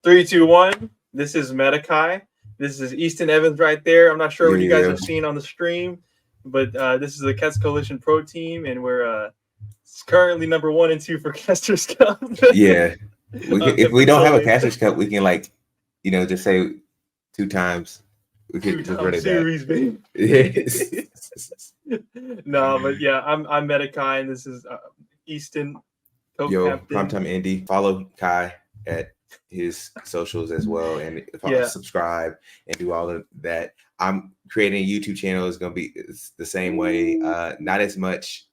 3, 2, 1. This is MetaKhai. This is Easton Evans right there. I'm not sure Yo, what you yo, guys yo. are seeing on the stream, but this is the Quetz Coalition Pro Team, and we're currently number 1 and 2 for Caster's Cup. Yeah. We can, if we don't have a Consolidated. Casters Cup, we can just say 2 times. We could just run Two-time it back. series, baby. Yes. No, but yeah, I'm MetaKhai, and this is Easton, co-captain. PrimeTimeIndy. Follow Kai at his socials as well, and subscribe and do all of that. I'm creating a YouTube channel. It's gonna be the same way. Not as much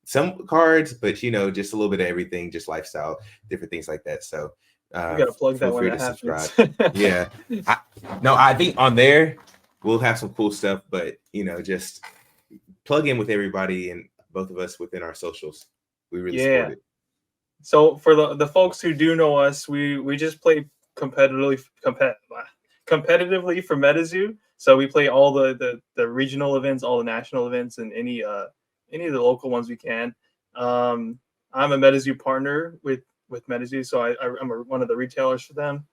some cards, but just a little bit of everything, just lifestyle, different things like that. So you gotta plug that when that subscribe. happens. Yeah. I think on there we'll have some cool stuff, but just plug in with everybody and both of us within our socials. We really support it. So for the folks who do know us, we just play competitively for Metazoo. So we play all the regional events, all the national events, and any of the local ones we can. I'm a Metazoo partner with Metazoo, so I'm one of the retailers for them.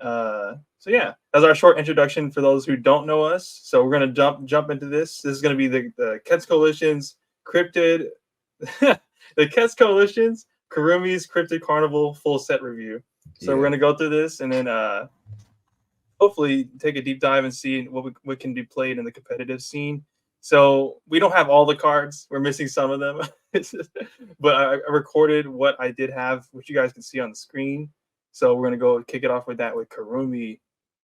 So yeah, that's our short introduction for those who don't know us. So we're gonna jump into this. This is gonna be the Quetz Coalition's Cryptid, the Quetz Coalition's Kuromi's Cryptid Carnival full set review. So we're gonna go through this and then hopefully take a deep dive and see what can be played in the competitive scene. So we don't have all the cards. We're missing some of them. But I recorded what I did have, which you guys can see on the screen. So we're gonna go kick it off with that with Kuromi.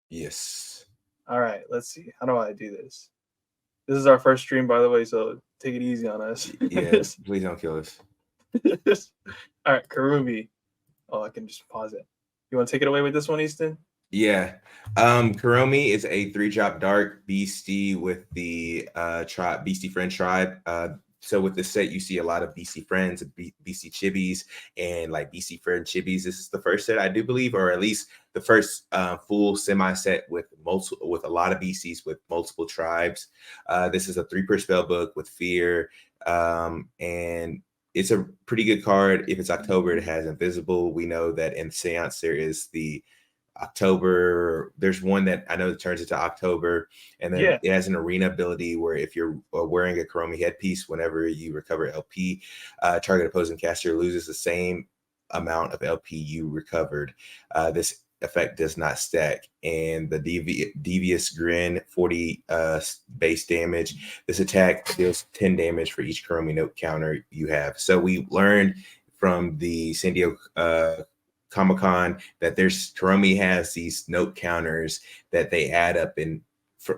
Yes. All right, let's see. How do I do this? This is our first stream, by the way, so take it easy on us. Yeah, please don't kill us. All right, Kuromi. Oh, I can just pause it. You want to take it away with this one, Easton? Yeah. Kuromi is a 3-drop dark beastie with the Beastie Friend tribe. So with this set, you see a lot of BC Friends, BC Chibis, and like BC Friend Chibis. This is the first set, I do believe, or at least the first full semi set with a lot of BCs with multiple tribes. This is a 3-per spell book with Fear, and it's a pretty good card. If it's October, it has Invisible. We know that in Seance there is the October. There's one that I know that turns into October, and then it has an arena ability where if you're wearing a Kuromi headpiece, whenever you recover LP, target opposing caster loses the same amount of LP you recovered. This effect does not stack, and the devious grin 40 base damage. This attack deals 10 damage for each Kuromi note counter you have. So we learned from the San Diego Comic-Con that Kuromi has these note counters that they add up, and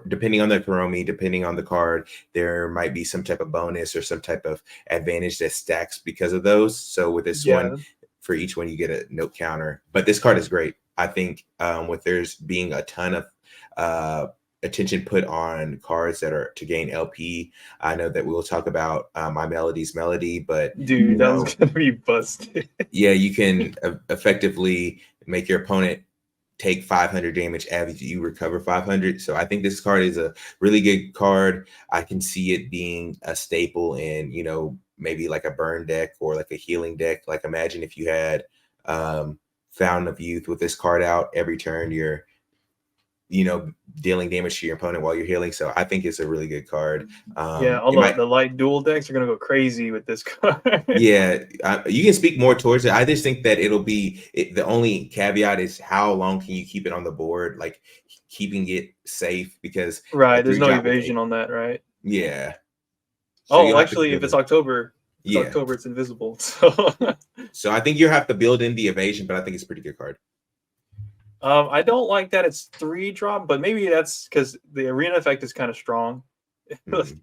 depending on the Kuromi, depending on the card, there might be some type of bonus or some type of advantage that stacks because of those. So with this one, for each one you get a note counter. But this card is great. I think with there's being a ton of attention put on cards that are to gain LP. I know that we'll talk about My Melody's Melody, but dude, that was gonna be busted. Yeah, you can effectively make your opponent take 500 damage as you recover 500. So I think this card is a really good card. I can see it being a staple in, maybe like a burn deck or like a healing deck. Like imagine if you had Fountain of Youth with this card out every turn, you're dealing damage to your opponent while you're healing. So I think it's a really good card. The light dual decks are gonna go crazy with this card. Yeah, you can speak more towards it. I just think that the only caveat is how long can you keep it on the board, like keeping it safe, because there's no evasion on that, right? Yeah. So actually, if it's October, it's invisible. So I think you have to build in the evasion, but I think it's a pretty good card. I don't like that it's 3-drop, but maybe that's because the arena effect is kind of strong. Because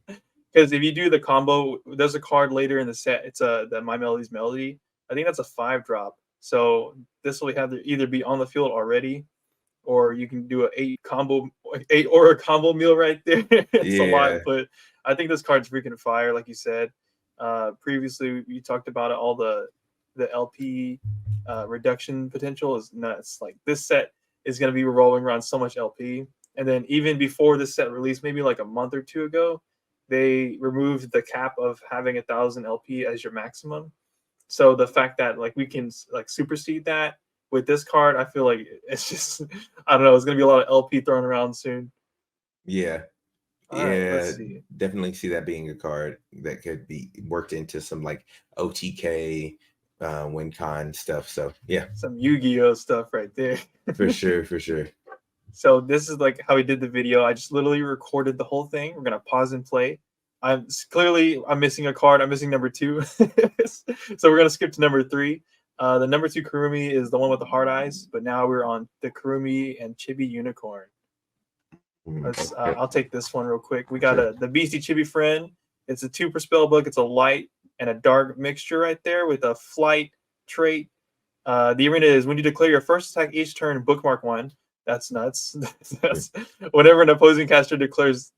if you do the combo, there's a card later in the set. It's the My Melody's Melody. I think that's a 5-drop. So this will have to either be on the field already, or you can do an 8 or a combo meal right there. It's a lot, but I think this card's freaking fire, like you said. Previously, we talked about it, all the LP reduction potential is nuts. Like this set is going to be revolving around so much LP. And then even before this set released, maybe like a month or two ago, they removed the cap of having 1,000 LP as your maximum. So the fact that like we can like supersede that with this card, I feel like it's just I don't know. It's gonna be a lot of LP thrown around soon. Yeah. All right, Yeah, let's see. definitely see that being a card that could be worked into some like OTK, WinCon stuff. So yeah, Some Yu-Gi-Oh stuff right there. for sure, for sure. So this is like how we did the video. I just literally recorded the whole thing. We're gonna pause and play. I'm missing a card. I'm missing number 2. So we're gonna skip to number 3. The number 2 Kurumi is the one with the hard eyes, but now we're on the Kurumi and Chibi Unicorn. Let's. I'll take this one real quick. We got the Beastie Chibi friend. It's a 2 per spell book. It's a light and a dark mixture right there with a flight trait. The arena is when you declare your first attack each turn, bookmark 1. That's nuts. That's whenever an opposing caster declares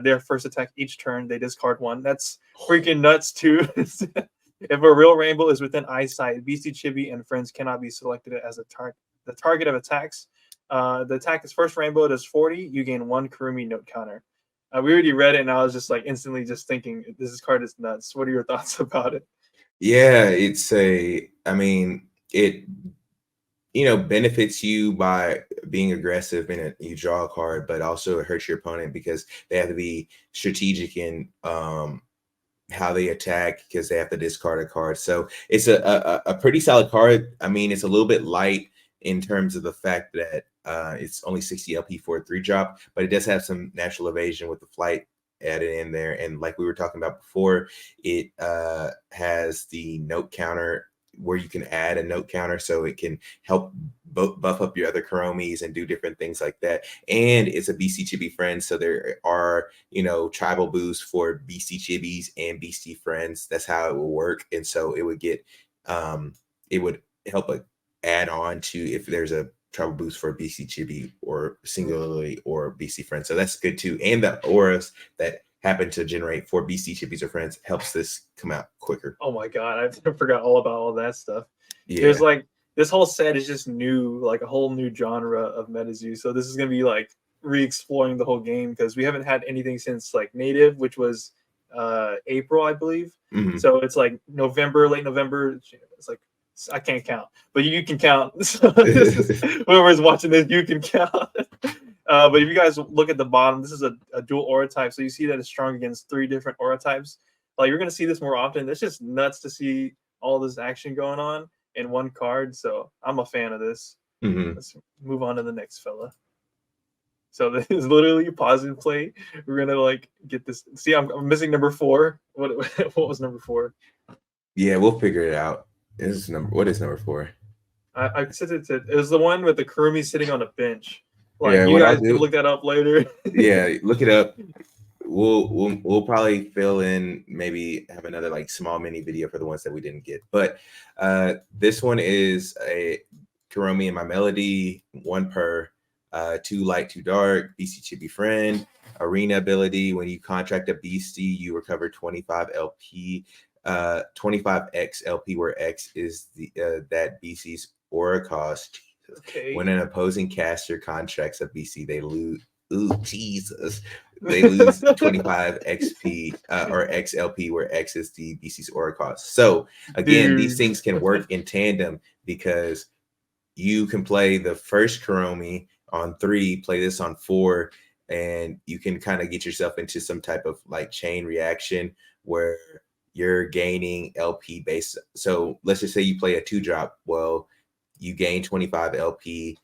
their first attack each turn, they discard 1. That's freaking nuts too. If a real rainbow is within eyesight, Beastie Chibi and friends cannot be selected as the target of attacks. The attack is first rainbow does 40. You gain 1 Kurumi note counter. We already read it, and I was just like instantly just thinking, this card is nuts. What are your thoughts about it? Yeah, it benefits you by being aggressive and you draw a card, but also it hurts your opponent because they have to be strategic in how they attack because they have to discard a card. So it's a pretty solid card. I mean, it's a little bit light in terms of the fact that it's only 60 LP for a 3-drop, but it does have some natural evasion with the flight added in there. And like we were talking about before, it has the note counter where you can add a note counter so it can help buff up your other Kuromis and do different things like that. And it's a BC Chibi friend, so there are tribal boosts for BC Chibis and BC friends. That's how it will work. And so it would get it would help add on to if there's a tribal boost for BC Chibi or singularly or BC friends. So that's good too. And the auras that happen to generate for BC Chibis or friends helps this come out quicker. Oh my god, I forgot all about all that stuff. Yeah. There's like this whole set is just new, like a whole new genre of Metazoo. So this is gonna be like re-exploring the whole game because we haven't had anything since like Native, which was April, I believe. Mm-hmm. So it's like November, late November. It's like I can't count, but you can count. So whoever's watching this, you can count. But if you guys look at the bottom, this is a dual aura type. So you see that it's strong against 3 different aura types. Like you're going to see this more often. It's just nuts to see all this action going on in one card. So I'm a fan of this. Mm-hmm. Let's move on to the next fella. So this is literally pause and play. We're going to like get this. See, I'm missing number 4. What was number 4? Yeah, we'll figure it out. What is number 4? I said it was the one with the Kurumi sitting on a bench. Like yeah, you guys can look that up later. Yeah, look it up. We'll probably fill in, maybe have another like small mini video for the ones that we didn't get. But this one is a Kuromi and My Melody, 1 per, 2 light, 2 dark, BC Chibi friend. Arena ability: when you contract a beastie, you recover 25 LP, 25x LP, where X is the that BC's aura cost. Okay. When an opposing caster contracts a BC, they lose. Ooh, Jesus! They lose 25 XP or XLP, where X is the BC's aura cost. So again, these things can work in tandem because you can play the first Kuromi on 3, play this on 4, and you can kind of get yourself into some type of like chain reaction where you're gaining LP base. So let's just say you play a 2-drop. Well, you gain 25 LP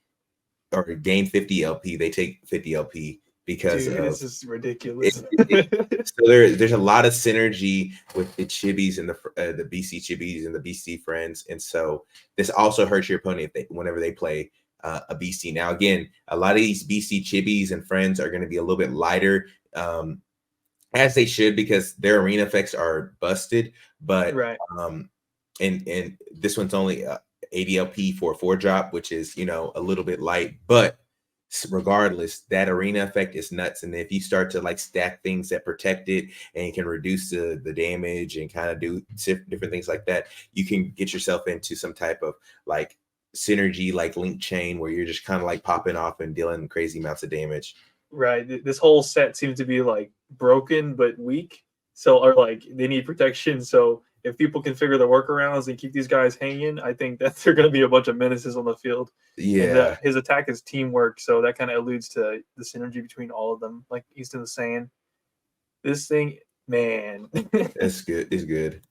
or gain 50 LP. They take 50 LP because this is ridiculous. So there's a lot of synergy with the Chibis and the BC Chibis and the BC friends. And so this also hurts your opponent whenever they play a BC. Now, again, a lot of these BC Chibis and friends are going to be a little bit lighter, as they should, because their arena effects are busted. But right. And this one's only 80 LP for a 4-drop, which is a little bit light. But regardless, that arena effect is nuts. And if you start to like stack things that protect it and can reduce the damage and kind of do different things like that, you can get yourself into some type of like synergy, like link chain, where you're just kind of like popping off and dealing crazy amounts of damage. Right. This whole set seems to be like broken but weak. So, or like they need protection. So if people can figure the workarounds and keep these guys hanging, I think that they're going to be a bunch of menaces on the field. And Yeah, his attack is teamwork, so that kind of alludes to the synergy between all of them. Like Easton was saying, this thing, man. that's good. It's good.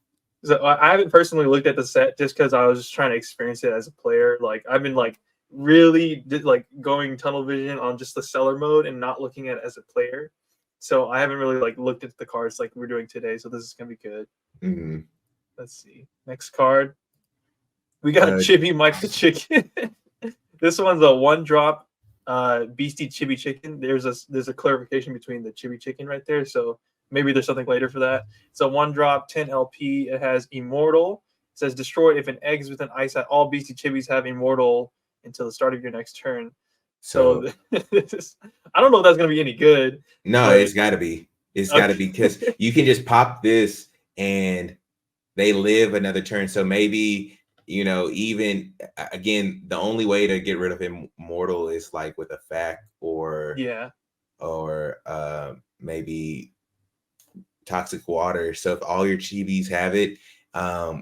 So I haven't personally looked at the set just because I was just trying to experience it as a player. Like I've been like really like going tunnel vision on just the seller mode and not looking at it as a player. So I haven't really like looked at the cards like we're doing today. So this is gonna be good. Mm-hmm. Let's see. Next card. We got a Chibi Mike the Chicken. This one's a 1-drop Beastie Chibi Chicken. There's a clarification between the Chibi Chicken right there. So maybe there's something later for that. It's a 1-drop, 10 LP. It has Immortal. It says destroy if an egg is within ice. All Beastie Chibis have Immortal until the start of your next turn. So I don't know if that's gonna be any good. No, it's gotta be. It's gotta be because you can just pop this and they live another turn. So maybe, you know, even again, the only way to get rid of Immortal is like with a fact or maybe Toxic Water. So if all your chibis have it,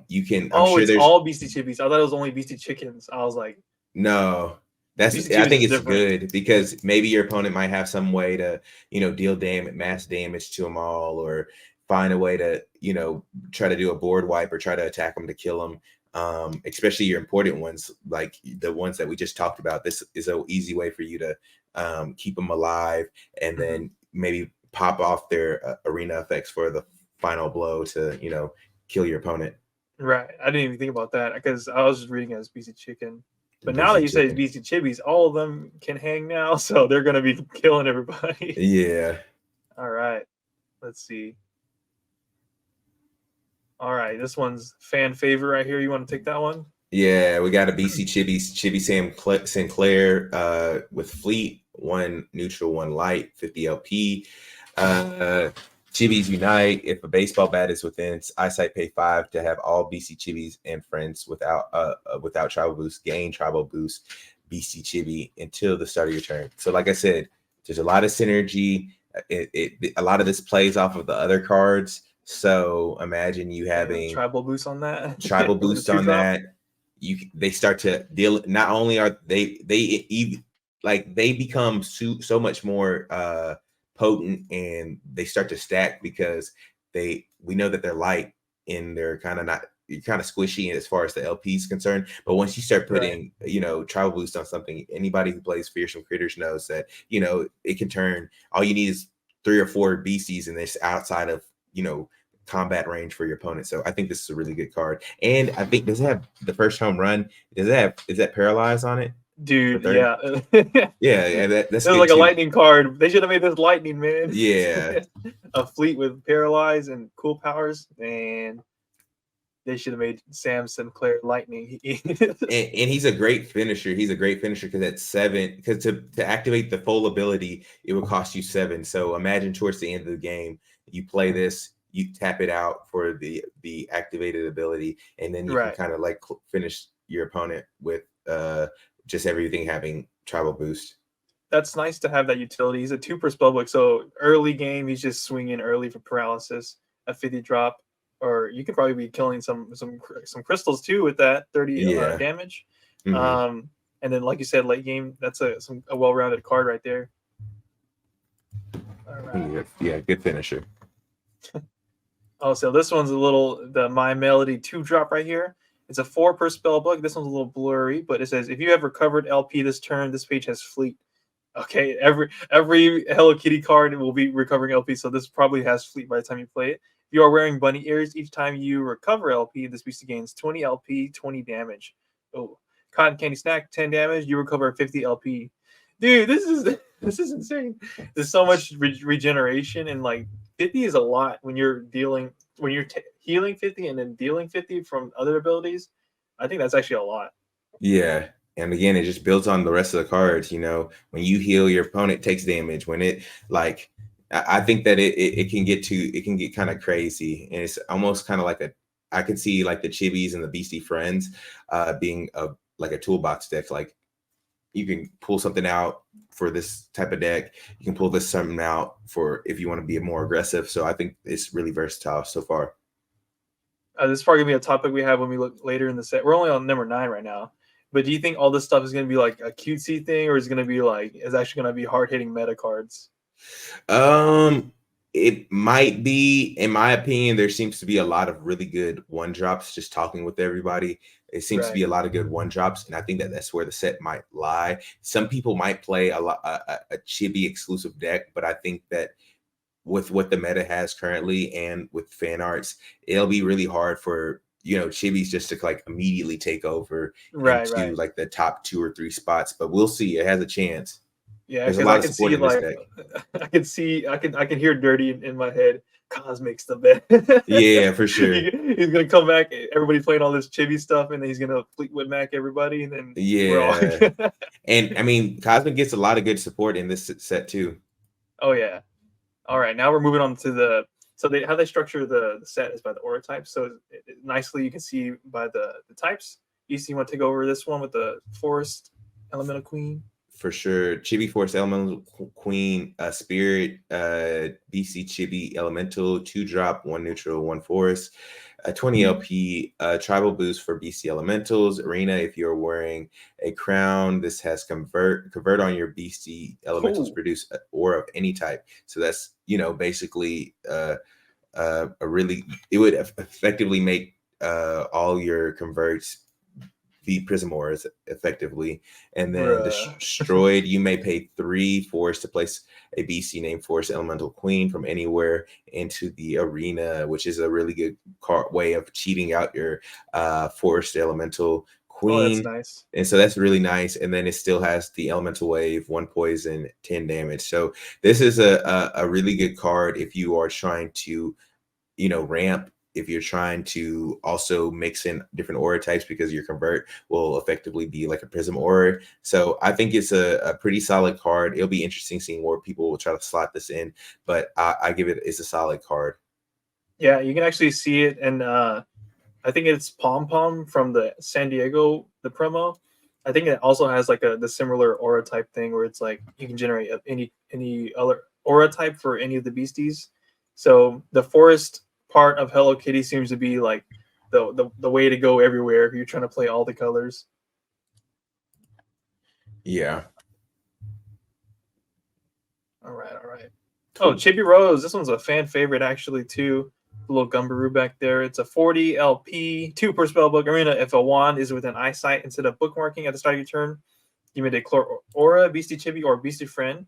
you can. I'm sure it's there's all Beastie Chibis. I thought it was only Beastie Chickens. I was like, no. I think it's good because maybe your opponent might have some way to, you know, deal mass damage to them all, or find a way to, you know, try to do a board wipe or try to attack them to kill them. Especially your important ones, like the ones that we just talked about. This is an easy way for you to keep them alive, and then maybe pop off their arena effects for the final blow to, you know, kill your opponent. Right. I didn't even think about that because I was just reading it as Beastie Chicken. But now that you say Beastie Chibis, all of them can hang now, so they're gonna be killing everybody. Yeah. All right. Let's see. All right, this one's fan favorite right here. You want to take that one? Yeah, we got a BC Chibi Sam Sinclair with Fleet, 1 neutral, 1 light, 50 LP. Chibis Unite. If a baseball bat is within eyesight, pay 5 to have all BC Chibis and friends without tribal boost. Gain tribal boost BC Chibi until the start of your turn. So like I said, there's a lot of synergy. A lot of this plays off of the other cards. So imagine you having tribal boost on that. Tribal boost on that. They start to deal. Not only are they become so much more potent, and they start to stack because we know that they're light and they're kind of squishy as far as the LP is concerned. But once you start putting, you know, tribal boost on something, anybody who plays Fearsome Critters knows that, you know, it can turn. All you need is 3 or 4 beasties, and it's outside of, you know, combat range for your opponent. So I think this is a really good card. And I think, does it have the first home run? Is that paralyzed on it? Dude, yeah. yeah, that's like a lightning card. They should have made this lightning, man. Yeah. A fleet with paralyze and cool powers, and they should have made Sam Sinclair lightning. and he's a great finisher. He's a great finisher because at 7, because to activate the full ability, it would cost you 7. So imagine towards the end of the game, you play this, you tap it out for the activated ability, and then you can kind of like finish your opponent with just everything having tribal boost. That's nice to have that utility. He's a 2 per spellbook, so early game he's just swinging early for paralysis, a 50 drop, or you could probably be killing some crystals too with that 30 damage. And then like you said, late game, that's a well-rounded card right there. All right. Yeah, good finisher. Oh, so this one's the My Melody 2-drop right here. It's a 4 per spell book. This one's a little blurry, but it says if you have recovered LP this turn, this page has Fleet. Okay, every Hello Kitty card will be recovering LP, so this probably has Fleet by the time you play it. If you are wearing bunny ears, each time you recover LP, this beast gains 20 LP, 20 damage. Oh, Cotton Candy Snack, 10 damage. You recover 50 LP. Dude, this is insane. There's so much regeneration, and like 50 is a lot when you're healing 50 and then dealing 50 from other abilities. I think that's actually a lot. Yeah. And again, it just builds on the rest of the cards. You know, when you heal, your opponent takes damage. When it, like, I think that it can get kind of crazy, and it's almost kind of like I could see like the Chibis and the Beastie Friends being like a toolbox deck. Like, you can pull something out for this type of deck. You can pull something out for if you want to be more aggressive. So I think it's really versatile so far. This is probably gonna be a topic we have when we look later in the set. We're only on number 9 right now. But do you think all this stuff is gonna be like a cutesy thing, or is it gonna be like it's actually gonna be hard hitting meta cards? It might be, in my opinion, there seems to be a lot of really good one drops. Just talking with everybody, it seems to be a lot of good one drops, and I think that that's where the set might lie. Some people might play a chibi exclusive deck, but I think that with what the meta has currently and with fan arts, it'll be really hard for chibis just to like immediately take over into like the top 2 or 3 spots. But we'll see. It has a chance. Yeah, there's a lot of support in this deck. I can hear Dirty in my head. Cosmic's the best. Yeah, for sure. He's gonna come back. Everybody playing all this chibi stuff, and then he's gonna Fleetwood Mac everybody, and then yeah. And I mean, Cosmic gets a lot of good support in this set too. Oh yeah. All right, now we're moving on to how they structure the set is by the aura type. So nicely you can see by the types. You want to take over this one with the Forest Elemental Queen? For sure. Chibi Force Elemental Queen, Spirit, BC Chibi Elemental, 2-drop, 1 neutral, 1 forest, 20 LP, tribal boost for BC Elementals. Arena, if you're wearing a crown, this has convert on your BC Elementals, produce an aura of any type. So that's, basically a really, it would effectively make all your converts the Prism auras effectively. And then destroyed, you may pay 3 force to place a BC named Force Elemental Queen from anywhere into the arena, which is a really good way of cheating out your Force Elemental Queen. Oh, that's nice. And so that's really nice. And then it still has the Elemental Wave, 1 poison, 10 damage. So this is a really good card if you are trying to, ramp, if you're trying to also mix in different aura types, because your convert will effectively be like a Prism aura. So I think it's a pretty solid card. It'll be interesting seeing where people will try to slot this in, but I give it's a solid card. Yeah, you can actually see it, and I think it's Pom Pom from the San Diego, the promo. I think it also has like the similar aura type thing where it's like you can generate any other aura type for any of the beasties. So the forest part of Hello Kitty seems to be like the way to go everywhere if you're trying to play all the colors. Yeah. All right. Oh, Chibi Rose. This one's a fan favorite actually too. A little Gumbaroo back there. It's a 40 LP, 2 per spellbook arena. If a wand is within eyesight instead of bookmarking at the start of your turn, you may declare aura, beastie chibi, or beastie friend.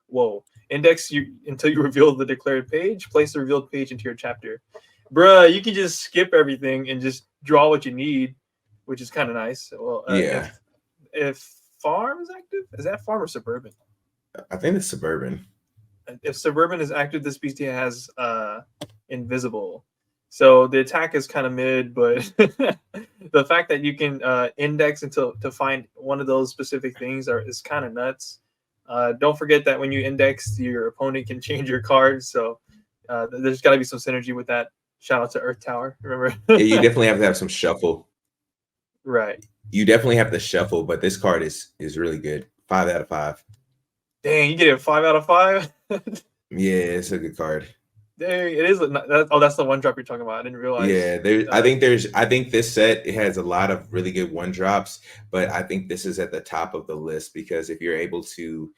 Whoa. Index until you reveal the declared page. Place the revealed page into your chapter. Bruh, you can just skip everything and just draw what you need, which is kind of nice. Well, yeah. If farm is active, is that farm or suburban? I think it's suburban. If suburban is active, this beastie has invisible. So the attack is kind of mid, but the fact that you can index to find one of those specific things is kind of nuts. Don't forget that when you index, your opponent can change your cards. So there's got to be some synergy with that. Shout out to Earth Tower. Remember? Yeah, you definitely have to have some shuffle. Right. You definitely have to shuffle, but this card is really good. 5 out of 5. Dang, you get it 5 out of 5? Yeah, it's a good card. Dang, it is. That's the one drop you're talking about. I didn't realize. Yeah, I think this set has a lot of really good one drops, but I think this is at the top of the list because if you're able to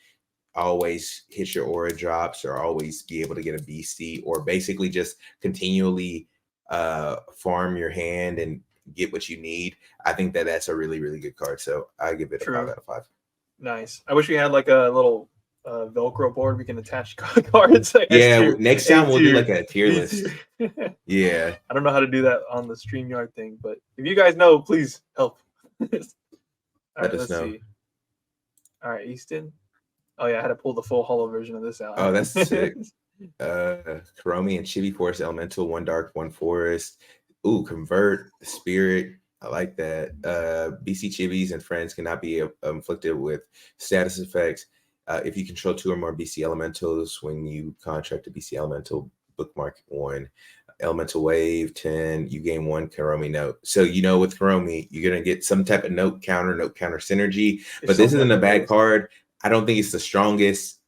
always hit your aura drops or always be able to get a beastie or basically just continually farm your hand and get what you need, I think that's a really, really good card. So I give it a 5 out of 5. Nice. I wish we had like a little Velcro board we can attach cards. Like yeah, next time we'll do like a tier list. Yeah. I don't know how to do that on the StreamYard thing, but if you guys know, please help. Let us know. See. All right, Easton. Oh yeah, I had to pull the full holo version of this out. Oh, that's sick. Kuromi and Chibi Force Elemental, 1 dark, 1 forest. Ooh, convert spirit. I like that. BC Chibis and friends cannot be inflicted with status effects. If you control 2 or more BC Elementals, when you contract a BC Elemental, bookmark 1. Elemental Wave, 10, you gain 1 Kuromi note. So, with Kuromi, you're going to get some type of note counter synergy. But this isn't a bad card. I don't think it's the strongest.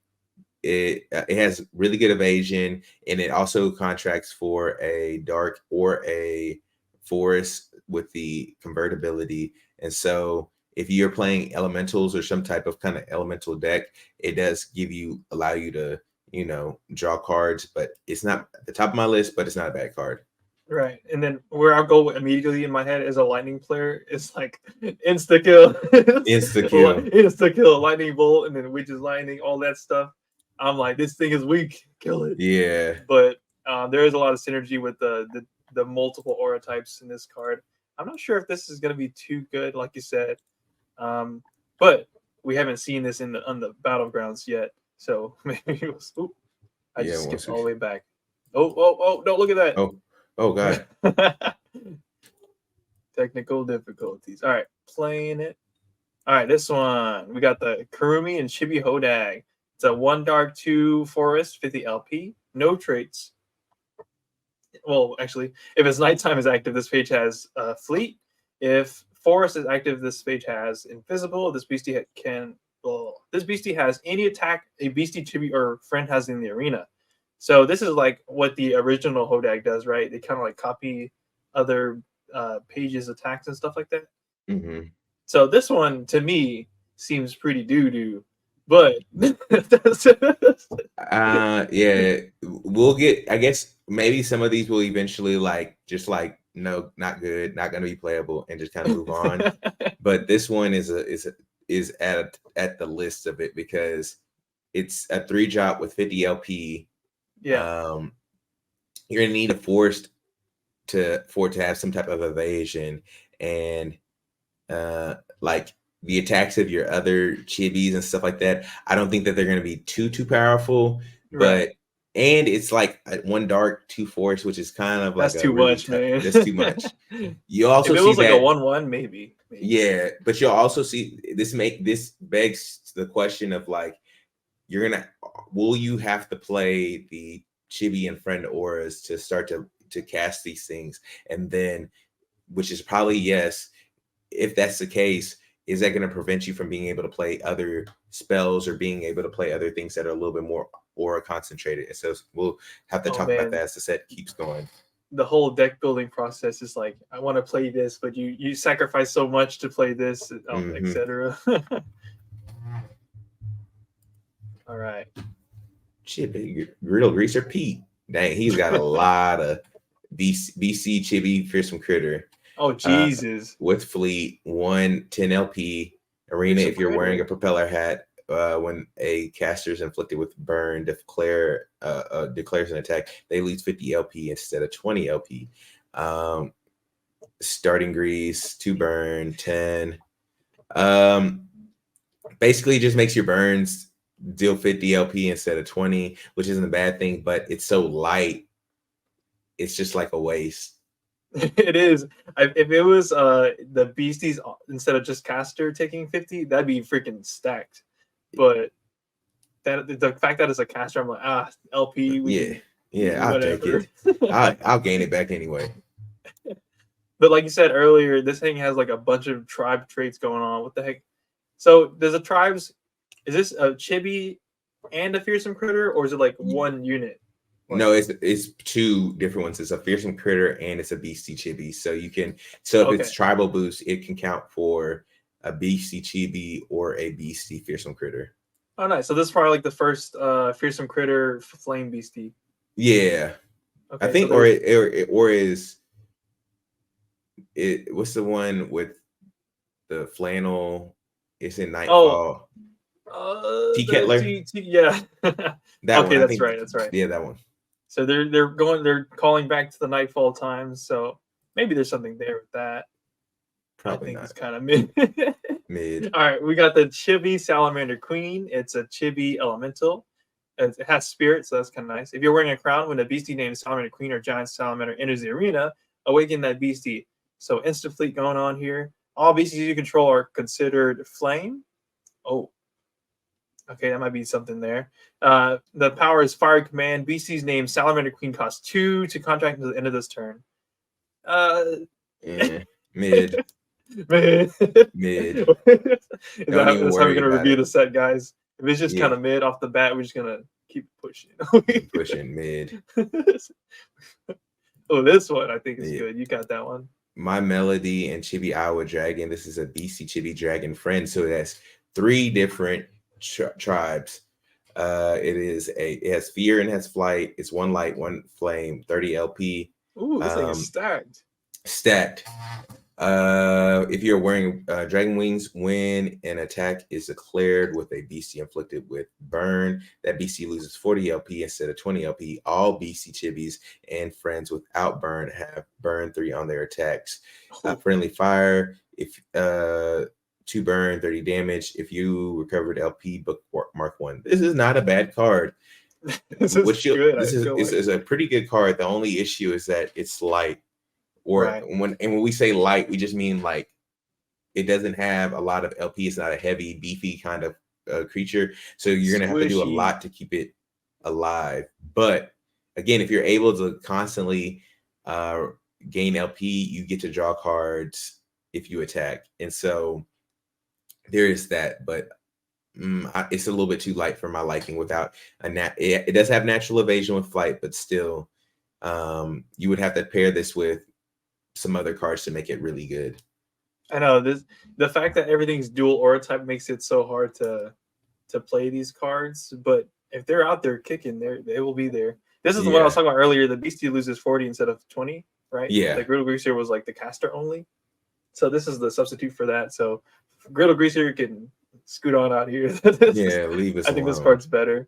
It has really good evasion, and it also contracts for a dark or a forest with the convertibility. And so if you're playing elementals or some type of kind of elemental deck, it does allow you to, draw cards, but it's not at the top of my list, but it's not a bad card. Right. And then where I'll go immediately in my head as a lightning player is like insta kill. Insta kill, lightning bolt, and then witch's lightning, all that stuff. I'm like, this thing is weak. Kill it. Yeah. But there is a lot of synergy with the multiple aura types in this card. I'm not sure if this is going to be too good, like you said. But we haven't seen this on the battlegrounds yet. So maybe it was. Ooh, I just skipped all the way back. Oh! Don't look at that. Oh God. Technical difficulties. All right, playing it. All right, this one. We got the Kuromi and Chibi Hodag. It's a 1 dark 2 forest, 50 LP. No traits. Well, actually, if it's nighttime is active, this page has fleet. If forest is active, this page has invisible. This beastie has any attack a beastie chibi or friend has in the arena. So this is like what the original Hodag does, right? They kind of like copy other pages, attacks, and stuff like that. Mm-hmm. So this one, to me, seems pretty doo-doo. But yeah, we'll get. I guess maybe some of these will eventually no, not good, not going to be playable, and just kind of move on. But this one is at the list of it because it's a 3-drop with 50 LP. Yeah, you're gonna need a forest to have some type of evasion, and like the attacks of your other chibis and stuff like that. I don't think that they're gonna be too powerful, but and it's like 1 dark 2 forest, which is kind of like that's too much, man. That's too much. You also if it see was like that, a 1/1, maybe. Yeah, but you'll also see this begs the question of like, will you have to play the chibi and friend auras to start to cast these things? And then, which is probably yes. If that's the case, is that going to prevent you from being able to play other spells or being able to play other things that are a little bit more aura concentrated? And so we'll have to talk about that as the set keeps going. The whole deck building process is like, I want to play this, but you sacrifice so much to play this, etc. All right. Chibi, Griddle Greaser Pete. Dang, he's got a lot of BC Chibi Fearsome Critter. Oh, Jesus. With fleet, 1 10 LP arena. If you're wearing a propeller hat, when a caster is inflicted with burn, declares an attack, they lose 50 LP instead of 20 LP. Starting grease, 2 burn, 10. Basically just makes your burns deal 50 LP instead of 20, which isn't a bad thing, but it's so light. It's just like a waste. It is. If it was the beasties instead of just caster taking 50, that'd be freaking stacked. But the fact that it's a caster, I'm like, LP. I'll take it. I'll gain it back anyway. But like you said earlier, this thing has like a bunch of tribe traits going on. What the heck? So there's a tribes. Is this a chibi and a fearsome critter, or is it like one unit? No, it's 2 different ones. It's a fearsome critter and it's a beastie chibi. So if it's tribal boost, it can count for a beastie chibi or a beastie fearsome critter. Oh, nice. So this is probably like the first fearsome critter flame beastie. Yeah, okay, I think, so or is it? What's the one with the flannel? It's in Nightfall. T Kettler. Yeah. That okay, that's right. That's right. Yeah, that one. So they're calling back to the Nightfall times. So maybe there's something there with that. Probably I think not. It's kind of mid. Mid. All right, we got the Chibi Salamander Queen. It's a Chibi Elemental. It has spirit, so that's kind of nice. If you're wearing a crown, when a beastie named Salamander Queen or Giant Salamander enters the arena, awaken that beastie. So instant fleet going on here. All beasties you control are considered flame. Oh. Okay, that might be something there. The power is Fire Command. Beastie's name Salamander Queen costs 2 to contract until the end of this turn. Mid. Mid. That's how we're gonna review the set, guys. If it's just kind of mid off the bat, we're just gonna keep pushing. Pushing mid. Oh, this one I think is good. You got that one. My Melody and Chibi Iowa Dragon. This is a BC Chibi Dragon friend. So it has 3 different tribes. It has fear and has flight. It's 1 light, 1 flame, 30 LP. Ooh, this thing is stacked. Stacked. If you're wearing dragon wings, when an attack is declared with a BC inflicted with burn, that BC loses 40 LP instead of 20 LP. All BC chibis and friends without burn have burn 3 on their attacks. Friendly fire, if 2 burn, 30 damage. If you recovered LP, bookmark 1. This is not a bad card. This is a pretty good card. The only issue is that it's light. Or right. when we say light, we just mean like it doesn't have a lot of LP. It's not a heavy, beefy kind of creature. So you're going to have to do a lot to keep it alive. But again, if you're able to constantly gain LP, you get to draw cards if you attack. And so there is that. But it's a little bit too light for my liking without it does have natural evasion with flight, but still you would have to pair this with some other cards to make it really good. I know the fact that everything's dual aura type makes it so hard to play these cards, but if they're out there kicking, they will be there. This is the one I was talking about earlier. The Beastie loses 40 instead of 20, right? Yeah. The Griddle Greaser was like the caster only. So this is the substitute for that. So Griddle Greaser can scoot on out here. Leave us I think this card's better.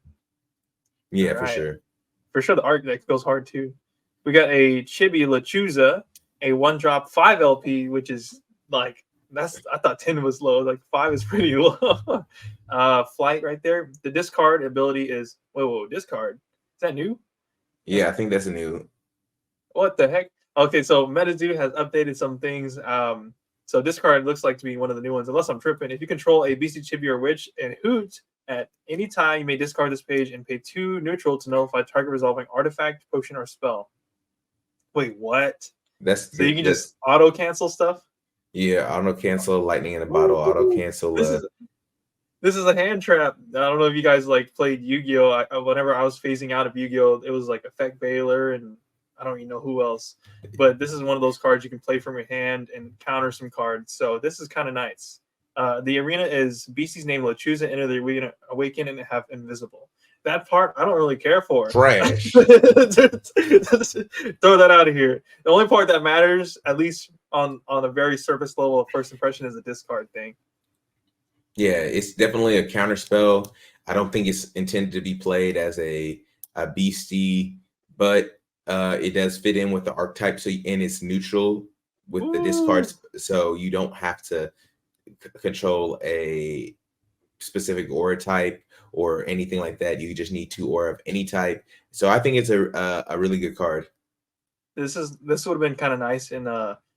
Yeah, for sure. For sure the art deck goes hard too. We got a Chibi Lechuza, a 1-drop 5 LP, which is like I thought 10 was low. Like 5 is pretty low. Flight right there. The discard ability is discard. Is that new? Yeah, I think that's a new. What the heck? Okay, so Metazoo has updated some things. So discard looks like to be one of the new ones, unless I'm tripping. If you control a BC Chibi or Witch and Hoot at any time, you may discard this page and pay 2 neutral to nullify target resolving artifact, potion, or spell. Wait, what? So you can just auto cancel stuff? Yeah, auto cancel, lightning in a bottle, auto cancel. This is a hand trap. I don't know if you guys like played Yu-Gi-Oh. Whenever I was phasing out of Yu-Gi-Oh, it was like Effect Baylor and I don't even know who else. But this is one of those cards you can play from your hand and counter some cards. So this is kind of nice. The arena is BC's name Lechuza, enter the arena, awaken, and have invisible. That part I don't really care for. Trash. Throw that out of here. The only part that matters, at least on a very surface level of first impression, is the discard thing. Yeah, it's definitely a counter spell. I don't think it's intended to be played as a beastie, but it does fit in with the archetype. So and it's neutral with the discards, so you don't have to control a specific aura type or anything like that. You just need 2 aura of any type. So I think it's a really good card. This would have been kind of nice in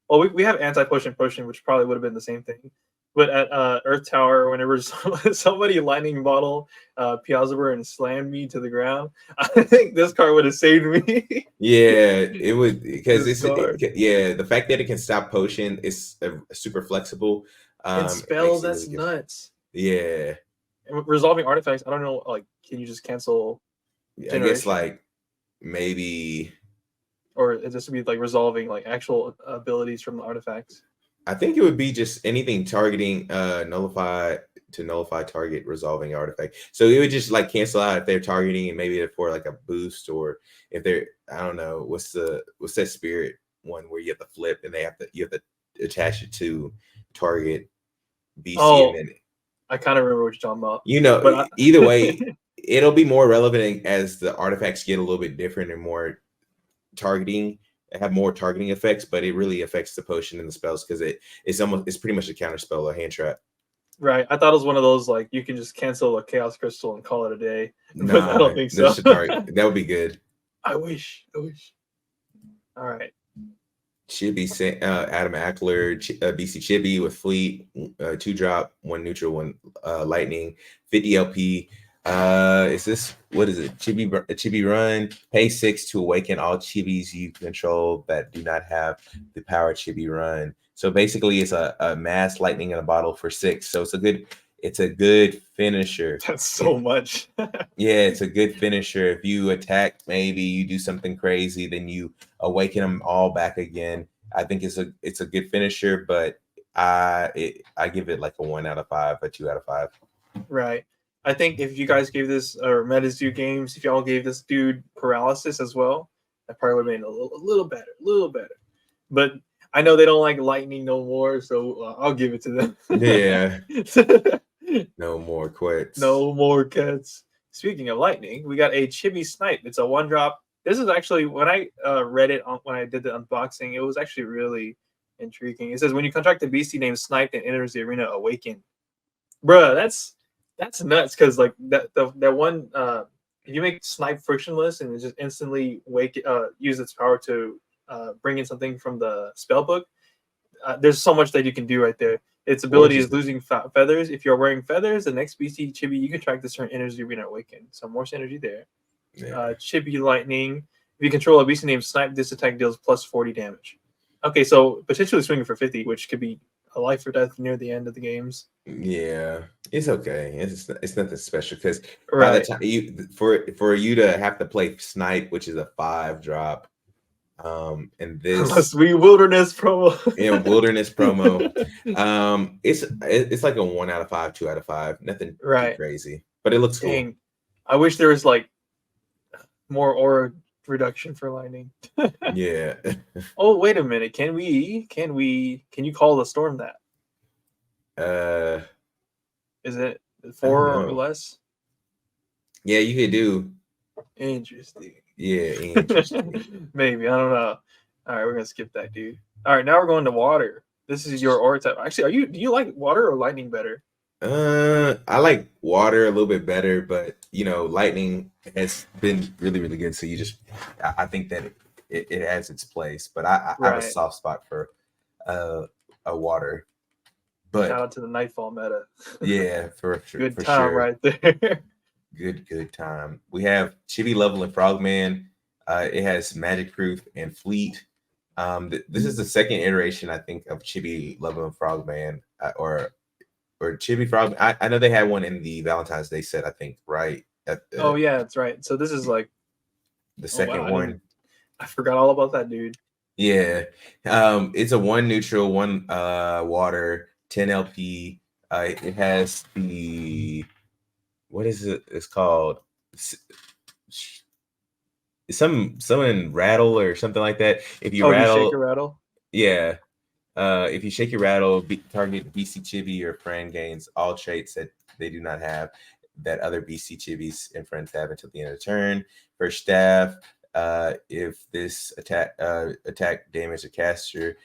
we have anti-potion, which probably would have been the same thing. But at Earth Tower, whenever somebody lightning bottle Piazzaber and slammed me to the ground, I think this card would have saved me. Yeah, it would, because the fact that it can stop potion is super flexible. And spells, that's really nuts. Yeah. And resolving artifacts, I don't know, like, can you just cancel generation? I guess, like, maybe... Or is this would be, like, resolving, like, actual abilities from the artifacts? I think it would be just anything targeting nullify target resolving artifact. So it would just, like, cancel out if they're targeting and maybe for, like, a boost, or if they're, I don't know, what's that spirit one where you have to flip and you have to attach it to target BC. Oh, and then, I kind of remember what you're talking about. You know, either way, it'll be more relevant as the artifacts get a little bit different and more targeting, have more targeting effects, but it really affects the potion and the spells because it's pretty much a counter spell, a hand trap. Right. I thought it was one of those, like, you can just cancel a Chaos Crystal and call it a day. But I don't think so. That would be good. I wish. All right. Chibi, Adam Ackler, BC Chibi with Fleet, 2-drop, 1 neutral, 1 lightning, 50 LP. Is this, what is it? Chibi run, pay 6 to awaken all chibis you control that do not have the power Chibi run. So basically it's a mass lightning in a bottle for 6. So it's a good finisher. That's so much. Yeah, it's a good finisher. If you attack, maybe you do something crazy, then you awaken them all back again. I think it's a good finisher, but I give it like a 1 out of 5, a 2 out of 5. Right. I think if you guys gave this, or Metazoo Games, if y'all gave this dude paralysis as well, that probably would have been a little better, a little better. But I know they don't like lightning no more, so I'll give it to them. Yeah. No more Quetz. No more Quetz. Speaking of lightning, we got a Chibi Snipe. It's a 1-drop. This is actually, when I read it when I did the unboxing, it was actually really intriguing. It says, when you contract a beastie named Snipe and enters the arena, awaken. Bruh, that's nuts, because like that one, if you make Snipe frictionless and it just instantly use its power to bring in something from the spell book, there's so much that you can do right there. Its ability is losing feathers. If you're wearing feathers, the next beastie chibi you can track this turn enters the arena awaken. So more synergy there. Yeah. Chibi lightning. If you control a beastie named Snipe, this attack deals plus 40 damage. Okay, so potentially swinging for 50, which could be a life or death near the end of the games. Yeah, it's okay. It's nothing special, because by the time for you to have to play Snipe, which is a 5-drop, and this sweet wilderness promo. Wilderness promo, it's like a 1 out of 5, 2 out of 5, nothing too crazy, but it looks cool. I wish there was like more aura reduction for lightning. Yeah. Oh, wait a minute. Can you call the storm that? Is it 4 or less? Yeah, you could do. Interesting. Yeah, interesting. Maybe, I don't know. All right, we're gonna skip that, dude. All right, now we're going to water. This is your aura type. Actually, do you like water or lightning better? I like water a little bit better, but lightning has been really, really good. So I think that it has its place, but I have a soft spot for a water. But shout out to the Nightfall meta. Yeah, for sure. Good time right there. Good time. We have Chibi Level and Frogman. It has Magic Proof and Fleet. This is the second iteration, I think, of Chibi Level and Frogman, or Chibi Frog. I know they had one in the Valentine's Day set, I think, right? Oh yeah, that's right. So this is like the second one. I forgot all about that, dude. Yeah. It's a 1 neutral, 1 water, 10 LP. It has the, what is it? It's called some rattle or something like that. If you rattle, you shake a rattle. Yeah. If you shake your rattle, target BC Chibi or friend gains all traits that they do not have that other BC Chibis and friends have until the end of the turn. For staff, if this attack damage a caster,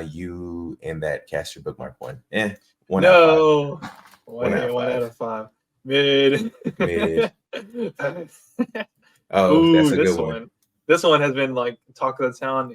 you and that caster bookmark 1. 1 out of 5. 1 out of 5. Mid. Oh, that's a good one. This one has been like talk of the town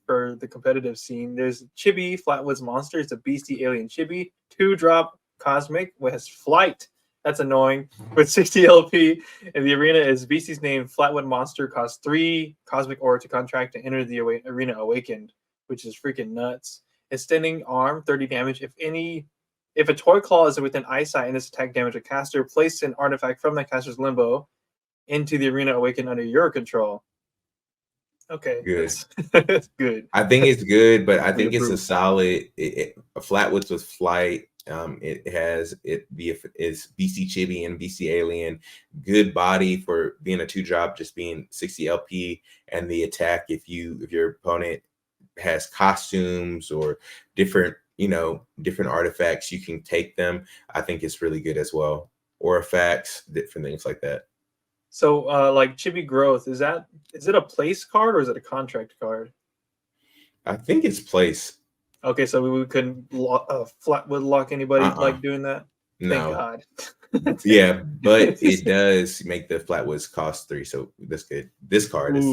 for the competitive scene. There's Chibi Flatwoods Monster. It's a beastie alien Chibi, 2-drop cosmic with flight. That's annoying. With 60 LP, and the arena is beastie's name. Flatwood Monster costs 3 cosmic aura to contract and enter the arena awakened, which is freaking nuts. Extending arm, 30 damage. If a toy claw is within eyesight and this attack damage a caster, place an artifact from that caster's limbo into the arena awakened under your control. Okay, good. That's good. I think it's good, but I think it's a solid. A Flatwoods with flight. It's BC Chibi and BC Alien. Good body for being a 2-drop, just being 60 LP, and the attack. If your opponent has costumes or different artifacts, you can take them. I think it's really good as well. Or effects, different things like that. So, like Chibi Growth, is it a place card or is it a contract card? I think it's place. Okay, so we couldn't Flatwood lock anybody like doing that? No. Thank God. Yeah, but it does make the Flatwoods cost 3, so that's good. This card is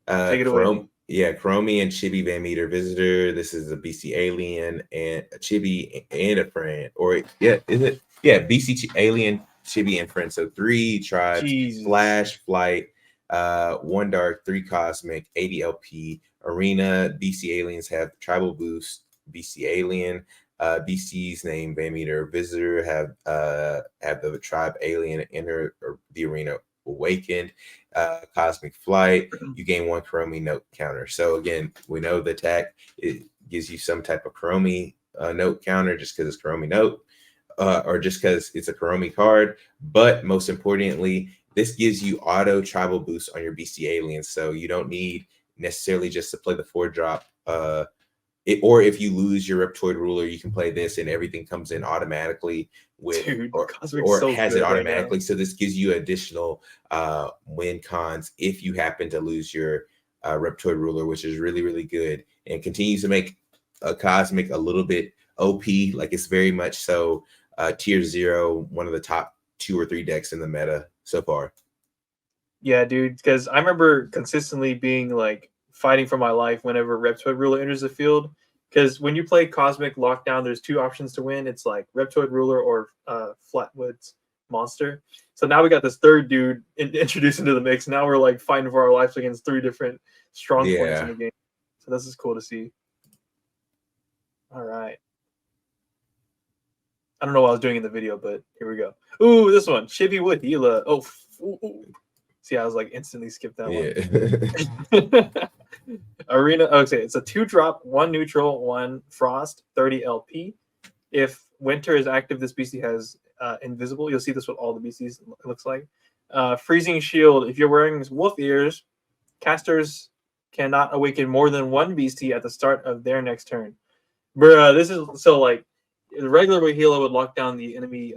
take it away. Yeah, Kuromi and Chibi Van Meter Visitor. This is a BC Alien and a Chibi and a friend. Or is it? Yeah, BC Alien, Chibi and friend. So 3 tribes, Flash, Flight, 1 dark, 3 cosmic, 80 LP. Arena, BC Aliens have tribal boost. BC Alien, BC's name Van Meter Visitor have the tribe alien enter the arena awakened. Cosmic Flight, you gain 1 Kuromi note counter. So again, we know the attack, it gives you some type of Kuromi note counter just because it's Kuromi note, or just because it's a Kuromi card. But most importantly, this gives you auto tribal boost on your beastie aliens. So you don't need necessarily just to play the 4-drop. Or if you lose your Reptoid Ruler, you can play this and everything comes in automatically with, or so has it automatically. Right, so this gives you additional win cons if you happen to lose your Reptoid Ruler, which is really, really good and continues to make a Cosmic a little bit OP. Like it's very much so tier 0, one of the top 2 or 3 decks in the meta so far. Yeah, dude, because I remember consistently being like fighting for my life whenever Reptoid Ruler enters the field. Because when you play Cosmic Lockdown, there's 2 options to win. It's like Reptoid Ruler or Flatwoods Monster. So now we got this third dude introduced into the mix. Now we're like fighting for our lives against 3 different strong points in the game. So this is cool to see. All right. I don't know what I was doing in the video, but here we go. Ooh, this one. Chibi with Hila. Oh, ooh. See, I was like instantly skipped that one. Arena. Okay, it's a 2-drop, 1 neutral, 1 frost, 30 LP. If winter is active, this beastie has invisible. You'll see this with all the beasties. It looks like freezing shield. If you're wearing wolf ears, casters cannot awaken more than 1 beastie at the start of their next turn. Bruh, this is so like the regular way Hilo would lock down the enemy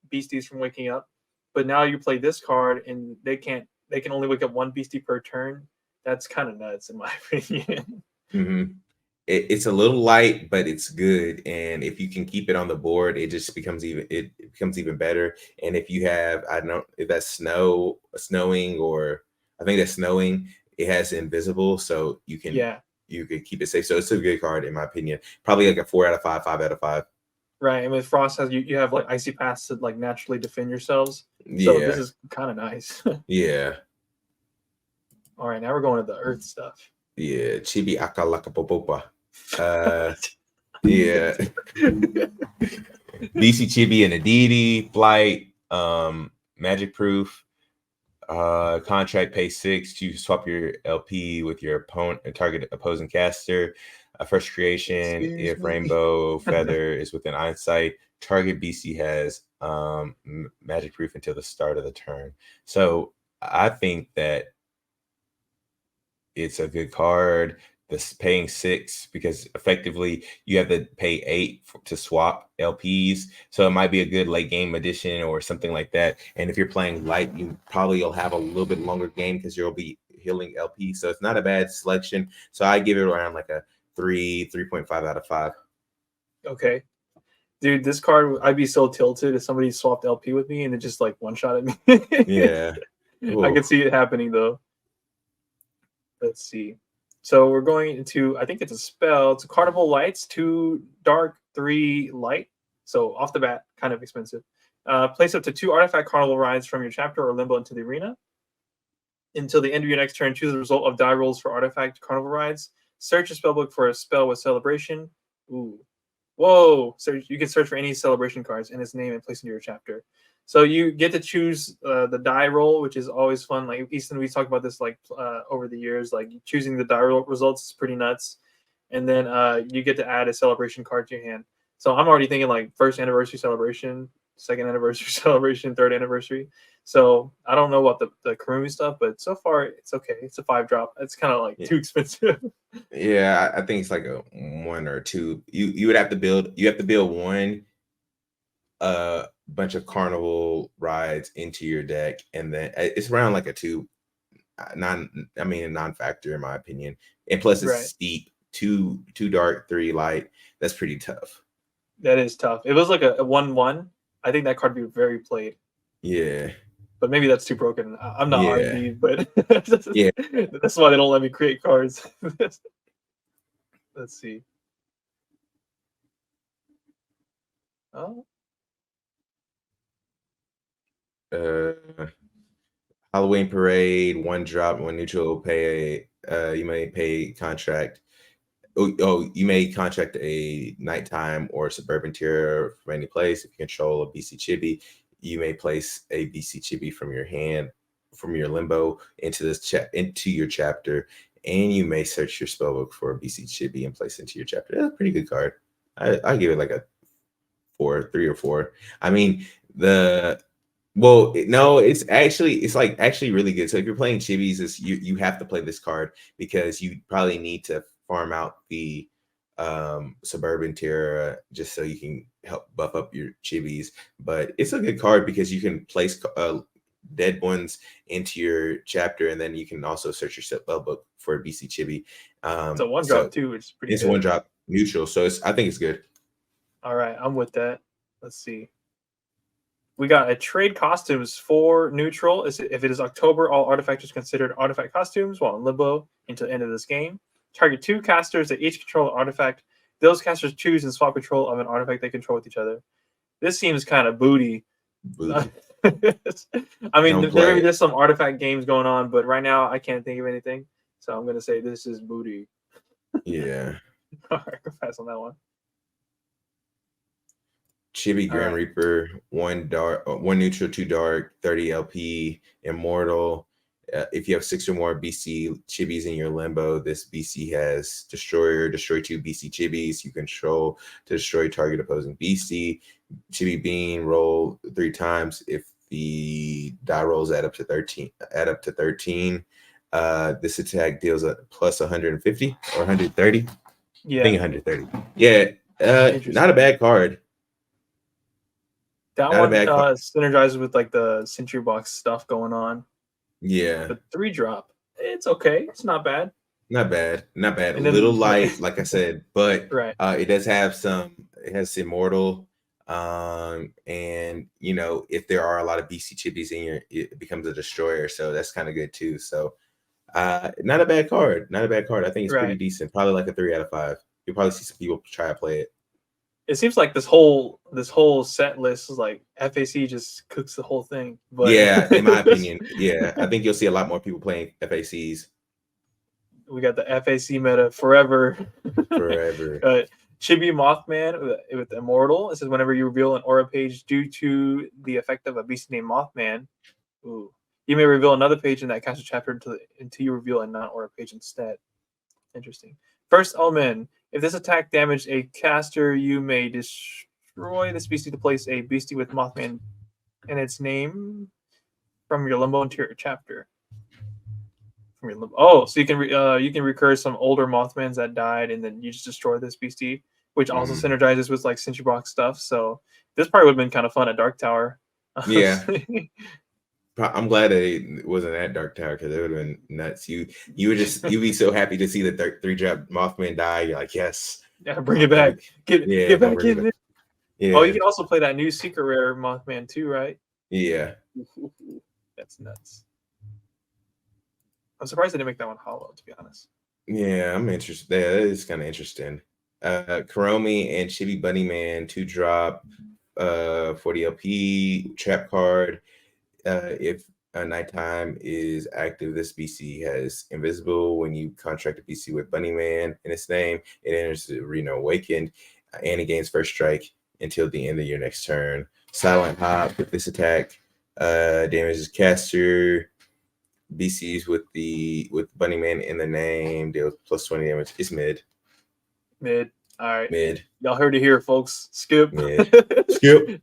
beasties from waking up. But now you play this card and they can only wake up 1 beastie per turn. That's kind of nuts in my opinion. It's a little light, but it's good. And if you can keep it on the board, it just becomes even better. And if you have, I don't know if that's snowing, or I think that's snowing, it has invisible, so you can keep it safe. So it's a good card in my opinion. Probably like a 4 out of 5, 5 out of 5. Right, and with Frost has you have like Icy Pass to like naturally defend yourselves. So this is kind of nice. Yeah. All right, now we're going to the Earth stuff. Yeah, Chibi Akalakapopopa. Yeah. BC Chibi and Aditi, Flight, Magic Proof, contract pay 6 to swap your LP with your opponent and target opposing caster. First creation, if Rainbow Feather is within eyesight, target BC has magic proof until the start of the turn. So I think that it's a good card. This paying 6 because effectively you have to pay 8 to swap LPs. So it might be a good late game addition or something like that. And if you're playing light, you'll have a little bit longer game because you'll be healing LP. So it's not a bad selection. So I give it around like a 3.5 out of 5. Okay. Dude, this card, I'd be so tilted if somebody swapped LP with me and it just like one-shot at me. Yeah. I can see it happening though. Let's see. So we're going into, I think it's a spell. It's a Carnival Lights, 2 dark, 3 light. So off the bat, kind of expensive. Place up to 2 artifact Carnival rides from your chapter or limbo into the arena. Until the end of your next turn, choose the result of die rolls for artifact Carnival rides. Search a spellbook for a spell with celebration. Ooh. Whoa. So you can search for any celebration cards and its name and place into your chapter. So you get to choose the die roll, which is always fun. Like Easton, we talked about this like over the years. Like choosing the die roll results is pretty nuts. And then you get to add a celebration card to your hand. So I'm already thinking like 1st anniversary celebration, 2nd anniversary celebration, 3rd anniversary. So I don't know about the Kuromi stuff, but so far it's okay. It's a 5-drop. It's kind of like too expensive. Yeah, I think it's like a 1 or 2. You would have to build. You have to build 1 bunch of Carnival rides into your deck, and then it's around like a 2. A non-factor in my opinion. And plus it's steep. 2 dark, 3 light. That's pretty tough. That is tough. It was like a 1/1. I think that card would be very played. Yeah. But maybe that's too broken. I'm not R&D, but yeah, that's why they don't let me create cards. Let's see. Oh. Halloween Parade, 1 drop, 1 neutral. Pay you may pay contract. You may contract a nighttime or suburban tier from any place. If you control a BC Chibi, you may place a BC Chibi from your hand from your limbo into into your chapter, and you may search your spellbook for a BC Chibi and place into your chapter. That's a pretty good card. I give it like a 3 or 4. I mean, no, it's actually really good. So if you're playing Chibis, you have to play this card because you probably need to farm out the Suburban Terra just so you can help buff up your Chibis. But it's a good card because you can place dead ones into your chapter, and then you can also search your spellbook for a BC Chibi. It's a 1-drop too, which is pretty it's good. 1-drop neutral, so I think it's good. All right, I'm with that. Let's see. We got a trade costumes for neutral. If it is October, all artifacts are considered artifact costumes while in limbo until the end of this game. Target 2 casters that each control an artifact. Those casters choose and swap control of an artifact they control with each other. This seems kind of booty. I mean, there may be just some artifact games going on, but right now I can't think of anything. So I'm going to say this is booty. Yeah. All right, go pass on that one. Chibi Grim Reaper, 1 neutral, 2 dark, 30 LP, Immortal. If you have 6 or more BC Chibis in your limbo, this BC has Destroyer, destroy 2 BC Chibis you control to destroy target opposing BC. Chibi Bean, roll 3 times. If the die rolls add up to 13. This attack deals a plus 150 or 130. Yeah, I think 130. Yeah, not a bad card. That one synergizes with like the Sentry Box stuff going on. Yeah. The 3-drop, it's okay. It's not bad. Not bad. A little light, like I said, but it does have it has Immortal. And if there are a lot of BC Chibis in here, it becomes a destroyer. So that's kind of good too. So not a bad card. I think it's pretty decent. Probably like a 3 out of 5. You'll probably see some people try to play it. It seems like this whole set list is like FAC just cooks the whole thing. But yeah, in my opinion, yeah, I think you'll see a lot more people playing FACs. We got the FAC meta forever. Chibi Mothman with Immortal. It says whenever you reveal an aura page due to the effect of a beast named Mothman, you may reveal another page in that caster chapter until you reveal a non-aura page instead. Interesting. First element. If this attack damaged a caster, you may destroy this beastie to place a beastie with Mothman in its name from your limbo into your chapter. From your limbo. Oh, so you can recur some older Mothmans that died, and then you just destroy this beastie, which also synergizes with like Sentry Box stuff. So this probably would have been kind of fun at Dark Tower. Yeah. I'm glad that it wasn't at Dark Tower because it would have been nuts. You'd be so happy to see the 3-drop Mothman die. You're like, yes. Yeah, bring it back. Get back in there. Yeah. Oh, you can also play that new secret rare Mothman too, right? Yeah. That's nuts. I'm surprised they didn't make that one hollow, to be honest. Yeah, I'm interested. Yeah, that is kind of interesting. Kuromi and Chibi Bunnyman 2-drop, 40 LP trap card. If a nighttime is active, this BC has invisible. When you contract a BC with Bunnyman in its name, it enters the arena awakened and it gains first strike until the end of your next turn. Silent Hop with this attack damages caster. BCs with Bunnyman in the name deals plus 20 damage. It's mid. All right. Mid. Y'all heard it here, folks. Skip. Mid. Skip.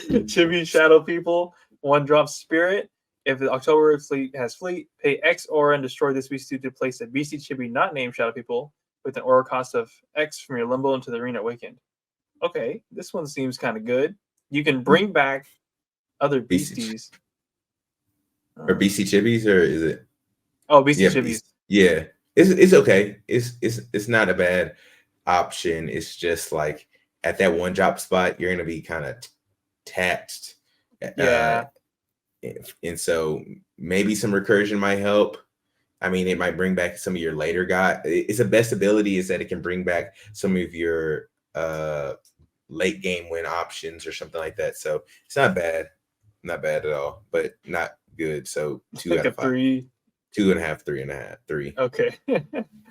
Chibi Shadow People, 1-drop Spirit. If the October fleet has fleet, pay X aura and destroy this beastie to place a BC Chibi not named Shadow People with an aura cost of X from your limbo into the arena awakened. Okay, this one seems kind of good. You can bring back other beasties. Or BC Chibis, or is it? Oh, BC Chibis. Yeah, it's okay. It's not a bad option. It's just like at that 1-drop spot, you're gonna be kind of taxed. Yeah. And so maybe some recursion might help. I mean, it might bring back some of your later guy. It's the best ability is that it can bring back some of your late game win options or something like that. So it's not bad at all, but not good. So 2 out of 5. 3. 2.5, 3.5, 3. Okay.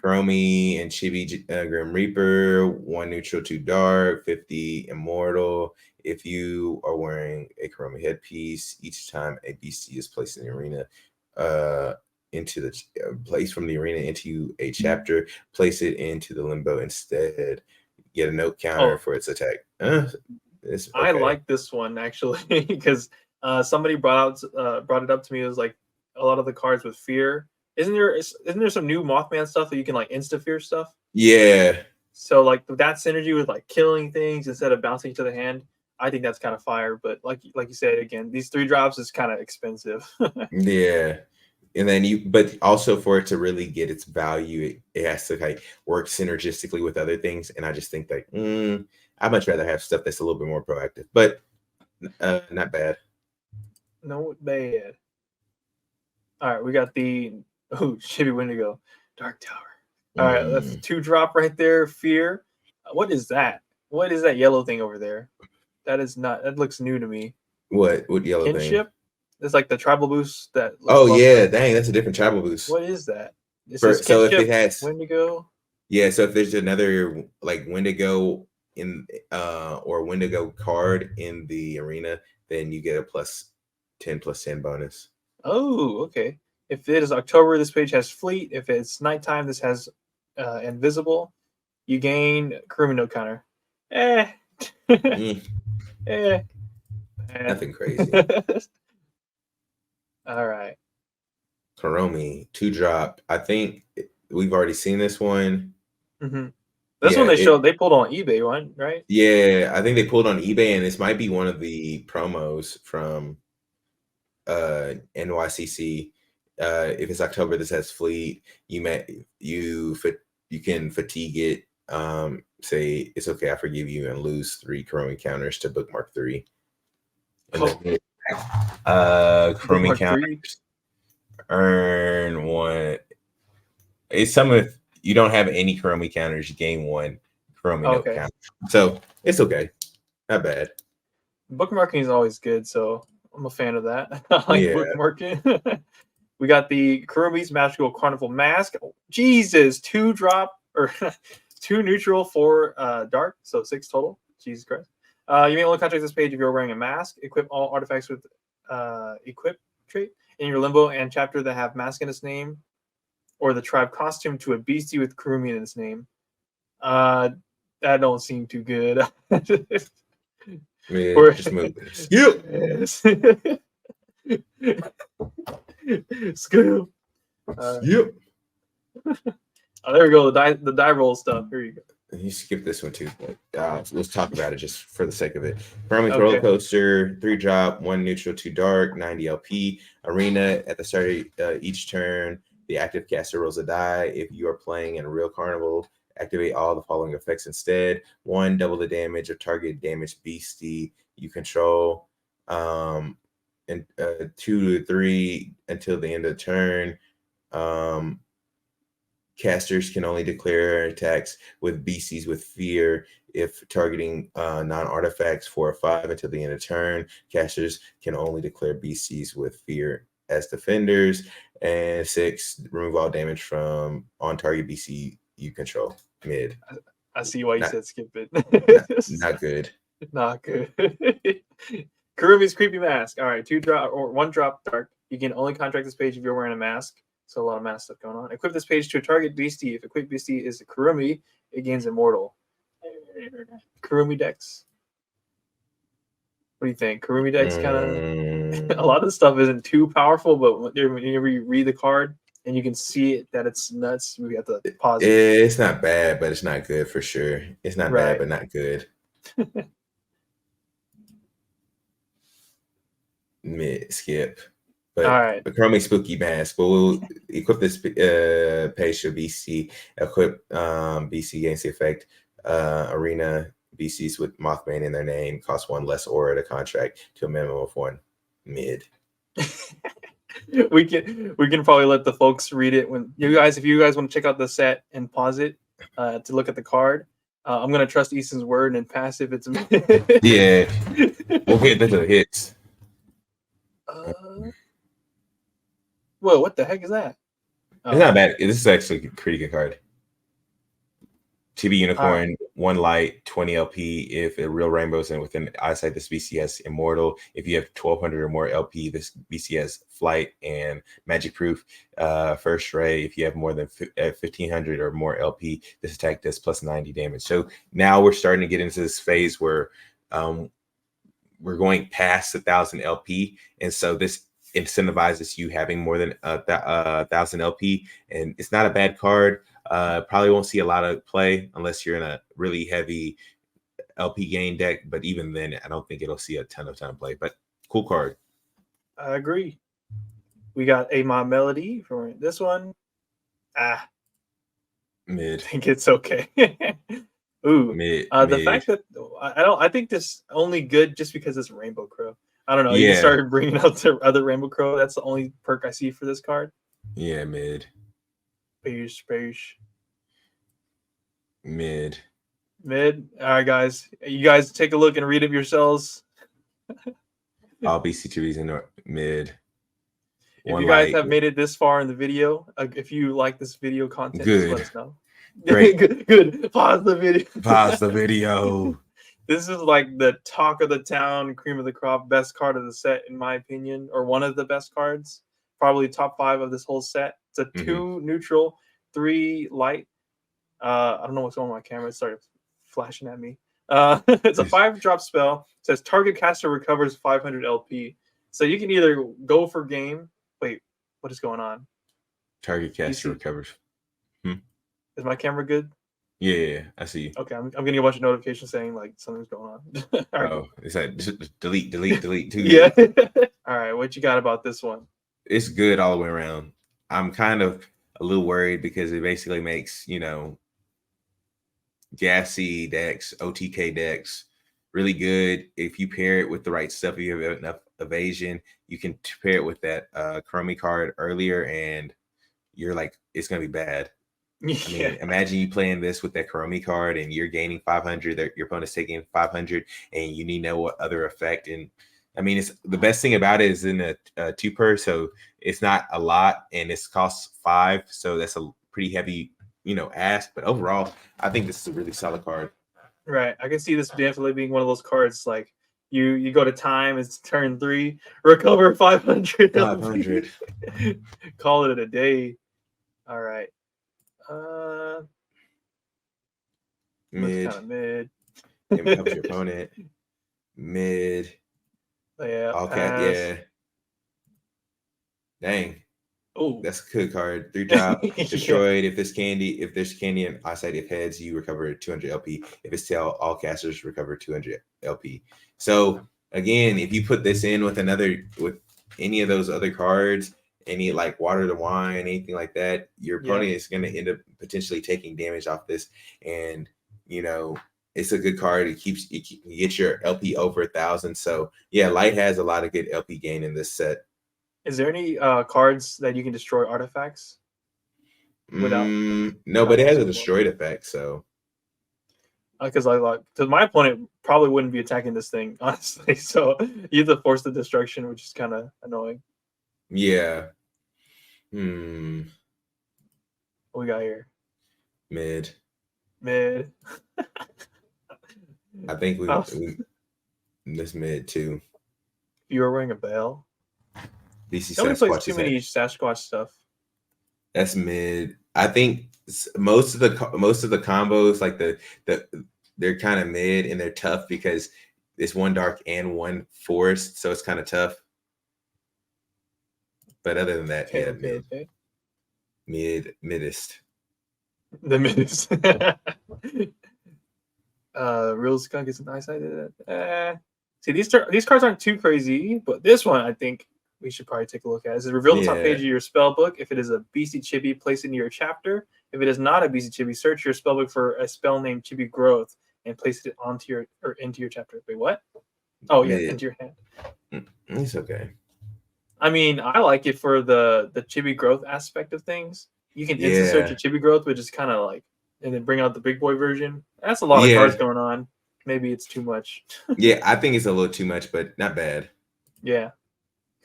Kuromi and Chibi Grim Reaper, 1 neutral, 2 dark, 50 immortal. If you are wearing a Kuromi headpiece, each time a BC is placed in the arena, into the place from the arena into a chapter, place it into the limbo instead. Get a note counter for its attack. It's okay. I like this one actually because somebody brought it up to me. It was like a lot of the cards with fear. Isn't there some new Mothman stuff that you can like insta fear stuff? Yeah. So like that synergy with like killing things instead of bouncing to the hand, I think that's kind of fire. But like you said again, these 3 drops is kind of expensive. Yeah. And then but also for it to really get its value, it has to like work synergistically with other things. And I just think like, I'd much rather have stuff that's a little bit more proactive, but not bad. No bad. All right, we got the Chibi Wendigo, Dark Tower. All right, that's 2 drop right there. Fear. What is that? What is that yellow thing over there? That is not. That looks new to me. What yellow Kinship? thing? It's like the tribal boost that. Oh yeah, dang, that's a different tribal boost. What is that? So if it has Wendigo. Yeah, so if there's another like Wendigo in or Wendigo card in the arena, then you get a +10 bonus. Oh, okay. If it is October, this page has Fleet. If it's nighttime, this has Invisible. You gain Kuromi no counter. Nothing crazy. All right. Kuromi 2 drop. I think we've already seen this one. Mm-hmm. This one they pulled on eBay one, right? Yeah, I think they pulled on eBay, and this might be one of the promos from NYCC. If it's October, this has Fleet. You can fatigue it. Say it's okay, I forgive you, and lose 3 Kuromi counters to bookmark 3. And then, Kuromi counters earn 1. It's some of you don't have any Kuromi counters, you gain 1 Kuromi note counter. So it's okay, not bad. Bookmarking is always good, so I'm a fan of that. I like bookmarking. We got the Kuromi's Magical Carnival Mask. Jesus, 2 drop or 2 neutral, 4 dark, so 6 total. Jesus Christ. You may only contract this page if you're wearing a mask. Equip all artifacts with equip trait in your limbo and chapter that have mask in its name, or the tribe costume to a beastie with Kuromi in its name. That don't seem too good. Man, just move this. Yep. Skill. Yep. Oh, there we go. The die roll stuff. Here you go. You skip this one too, but let's talk about it just for the sake of it. Kuromi roller coaster, 3 drop, 1 neutral, 2 dark, 90 LP. Arena at the start of each turn, the active caster rolls a die. If you are playing in a real carnival, activate all the following effects instead. 1, double the damage of target damaged beastie you control. And 2 to 3 until the end of the turn. Casters can only declare attacks with beasties with fear if targeting non-artifacts 4 or 5 until the end of turn. Casters can only declare beasties with fear as defenders. And 6, remove all damage from on-target BC you control. Mid. I see why you said skip it. Not good. Not good. Kuromi's Creepy Mask. All right, 2 drop or 1 drop dark. You can only contract this page if you're wearing a mask. So a lot of mask stuff going on. Equip this page to a target beastie. If equipped beastie is a Kuromi, it gains immortal. Kuromi decks. What do you think? Kuromi decks kind of... A lot of stuff isn't too powerful, but whenever you read the card and you can see it that it's nuts, we have to pause it. It's not bad, but it's not good for sure. It's not bad, but not good. Mid skip. But all right. The Kuromi Spooky Mask. But we'll equip this page to BC. Equip BC gains the effect. Arena BCs with Mothman in their name cost 1 less aura to contract to a minimum of 1. Mid. we can probably let the folks read it when if you guys want to check out the set and pause it to look at the card. I'm gonna trust Easton's word and pass if it's yeah. We'll get into the hits. Whoa, what the heck is that? It's not bad. This is actually a pretty good card. Chibi Unicorn, right. 1 light, 20 LP. If a real rainbow's in within eyesight, this BCS Immortal. If you have 1200 or more LP, this BCS Flight and Magic Proof. First Ray, if you have more than 1500 or more LP, this attack does plus 90 damage. So now we're starting to get into this phase where we're going past 1000 LP. And so this incentivizes you having more than 1000 LP. And it's not a bad card. Probably won't see a lot of play unless you're in a really heavy LP gain deck. But even then, I don't think it'll see a ton of play. But cool card. I agree. We got a My Melody for this one. Mid. I think it's okay. Ooh, mid. The fact that I think this only good just because it's Rainbow Crow. I don't know. Yeah. You started bringing out the other Rainbow Crow. That's the only perk I see for this card. Yeah, mid. Beige. Mid. All right, guys. You guys take a look and read it yourselves. All BC2Bs in mid. If you guys have made it this far in the video, if you like this video content, good. Just let us know. Great. Good. Pause the video. Pause the video. This is like the talk of the town, cream of the crop, best card of the set, in my opinion, or one of the best cards. Probably top 5 of this whole set. It's a 2 neutral, 3 light. I don't know what's going on with my camera. It started flashing at me. It's a 5-drop spell. It says target caster recovers 500 LP. So you can either go for game. Wait, what is going on? Target caster recovers. Is my camera good? Yeah, I see. Okay, I'm getting a bunch of notifications saying like something's going on. Oh, it's like delete. Too yeah. All right, what you got about this one? It's good all the way around. I'm kind of a little worried because it basically makes, gassy decks, OTK decks really good. If you pair it with the right stuff, if you have enough evasion, you can pair it with that Kuromi card earlier and you're like, it's going to be bad. Yeah. I mean, imagine you playing this with that Kuromi card and you're gaining 500, your opponent's taking 500 and you need to know what other effect. And I mean, it's the best thing about it is in a 2-per, so it's not a lot and it costs 5. So that's a pretty heavy, ask. But overall, I think this is a really solid card. Right. I can see this definitely being one of those cards like you go to time, it's turn 3, recover 500. 500. Call it a day. All right. Mid. Kind of mid. Helps your opponent. Mid. Yeah. Okay. Yeah. Dang. Oh, that's a good card. 3-drop. Destroyed. If there's candy and eyesight, if heads, you recover 200 LP. If it's tail, all casters recover 200 LP. So again, if you put this in with any of those other cards, any like Water the Wine, anything like that, your opponent is going to end up potentially taking damage off this. And it's a good card. It gets your LP over 1,000. So yeah, Light has a lot of good LP gain in this set. Is there any cards that you can destroy artifacts without? No, but it has a destroyed effect. So because my opponent probably wouldn't be attacking this thing, honestly. So you have to force the destruction, which is kind of annoying. Yeah. What we got here? Mid. I think we this mid too. You were wearing a bell. BC Nobody plays too many Sasquatch stuff. That's mid. I think most of the combos, like they're kind of mid and they're tough because it's 1 dark and 1 forest, so it's kind of tough. But other than that, midest. The midest. Real skunk is an eyesight. See, these cards aren't too crazy, but this one I think we should probably take a look at. It says reveal the top page of your spell book. If it is a BC Chibi, place it in your chapter. If it is not a BC Chibi, search your spell book for a spell named Chibi Growth and place it into your chapter. Wait, what? Oh yeah, into your hand. It's okay. I mean, I like it for the Chibi Growth aspect of things. You can instant search a Chibi Growth, which is kind of like, and then bring out the big boy version. That's a lot of cards going on. Maybe it's too much. Yeah, I think it's a little too much, but not bad. Yeah.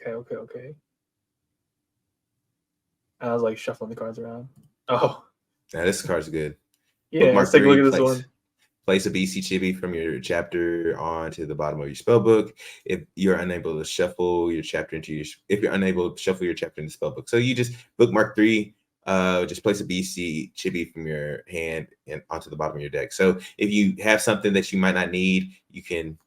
Okay. And I was like shuffling the cards around. Oh, Now this card's good. yeah. Let's Bookmark take a look 3, at this one. place a BC chibi from your chapter onto the bottom of your spellbook. If you're unable to shuffle your chapter into your, if you're unable to shuffle your chapter into the spellbook, so you just bookmark 3. Just place a BC chibi from your hand and onto the bottom of your deck. So if you have something that you might not need, you can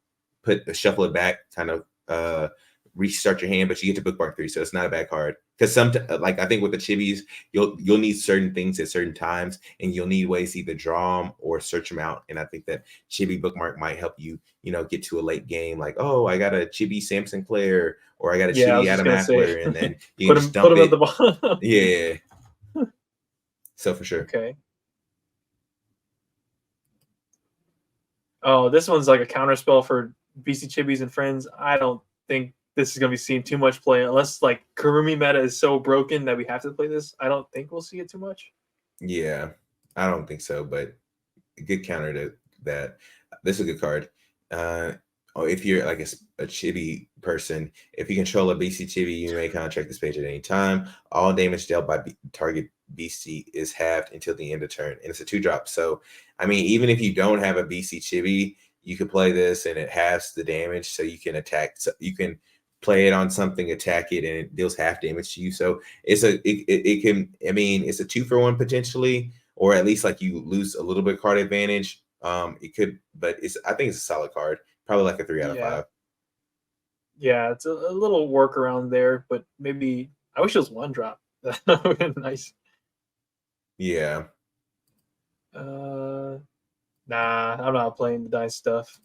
shuffle it back, kind of restart your hand, but you get to bookmark 3, so it's not a bad card. Because like I think with the chibis, you'll need certain things at certain times, and you'll need ways to either draw them or search them out. And I think that chibi bookmark might help you, get to a late game. Like, oh, I got a chibi Sam Sinclair, or I got a chibi Adam Ackler, and then you can just dump put it. At the bottom. Yeah. So for sure. Okay. Oh, this one's like a counter spell for BC Chibis and friends. I don't think this is going to be seeing too much play unless like Kuromi meta is so broken that we have to play this. I don't think we'll see it too much. Yeah, I don't think so, but a good counter to that. This is a good card. Or if you're like a chibi person, if you control a BC chibi, you may contract this page at any time. All damage dealt by target BC is halved until the end of turn, and it's a 2-drop. So, I mean, even if you don't have a BC chibi, you could play this and it halves the damage, so you can attack. So you can play it on something, attack it, and it deals half damage to you. So it's it can. I mean, it's a 2-for-1 potentially, or at least like you lose a little bit of card advantage. It could, but I think it's a solid card. Probably like a 3 out of 5. Yeah, it's a little workaround there, but maybe I wish it was 1-drop. That would be nice. Yeah. Nah, I'm not playing the dice stuff.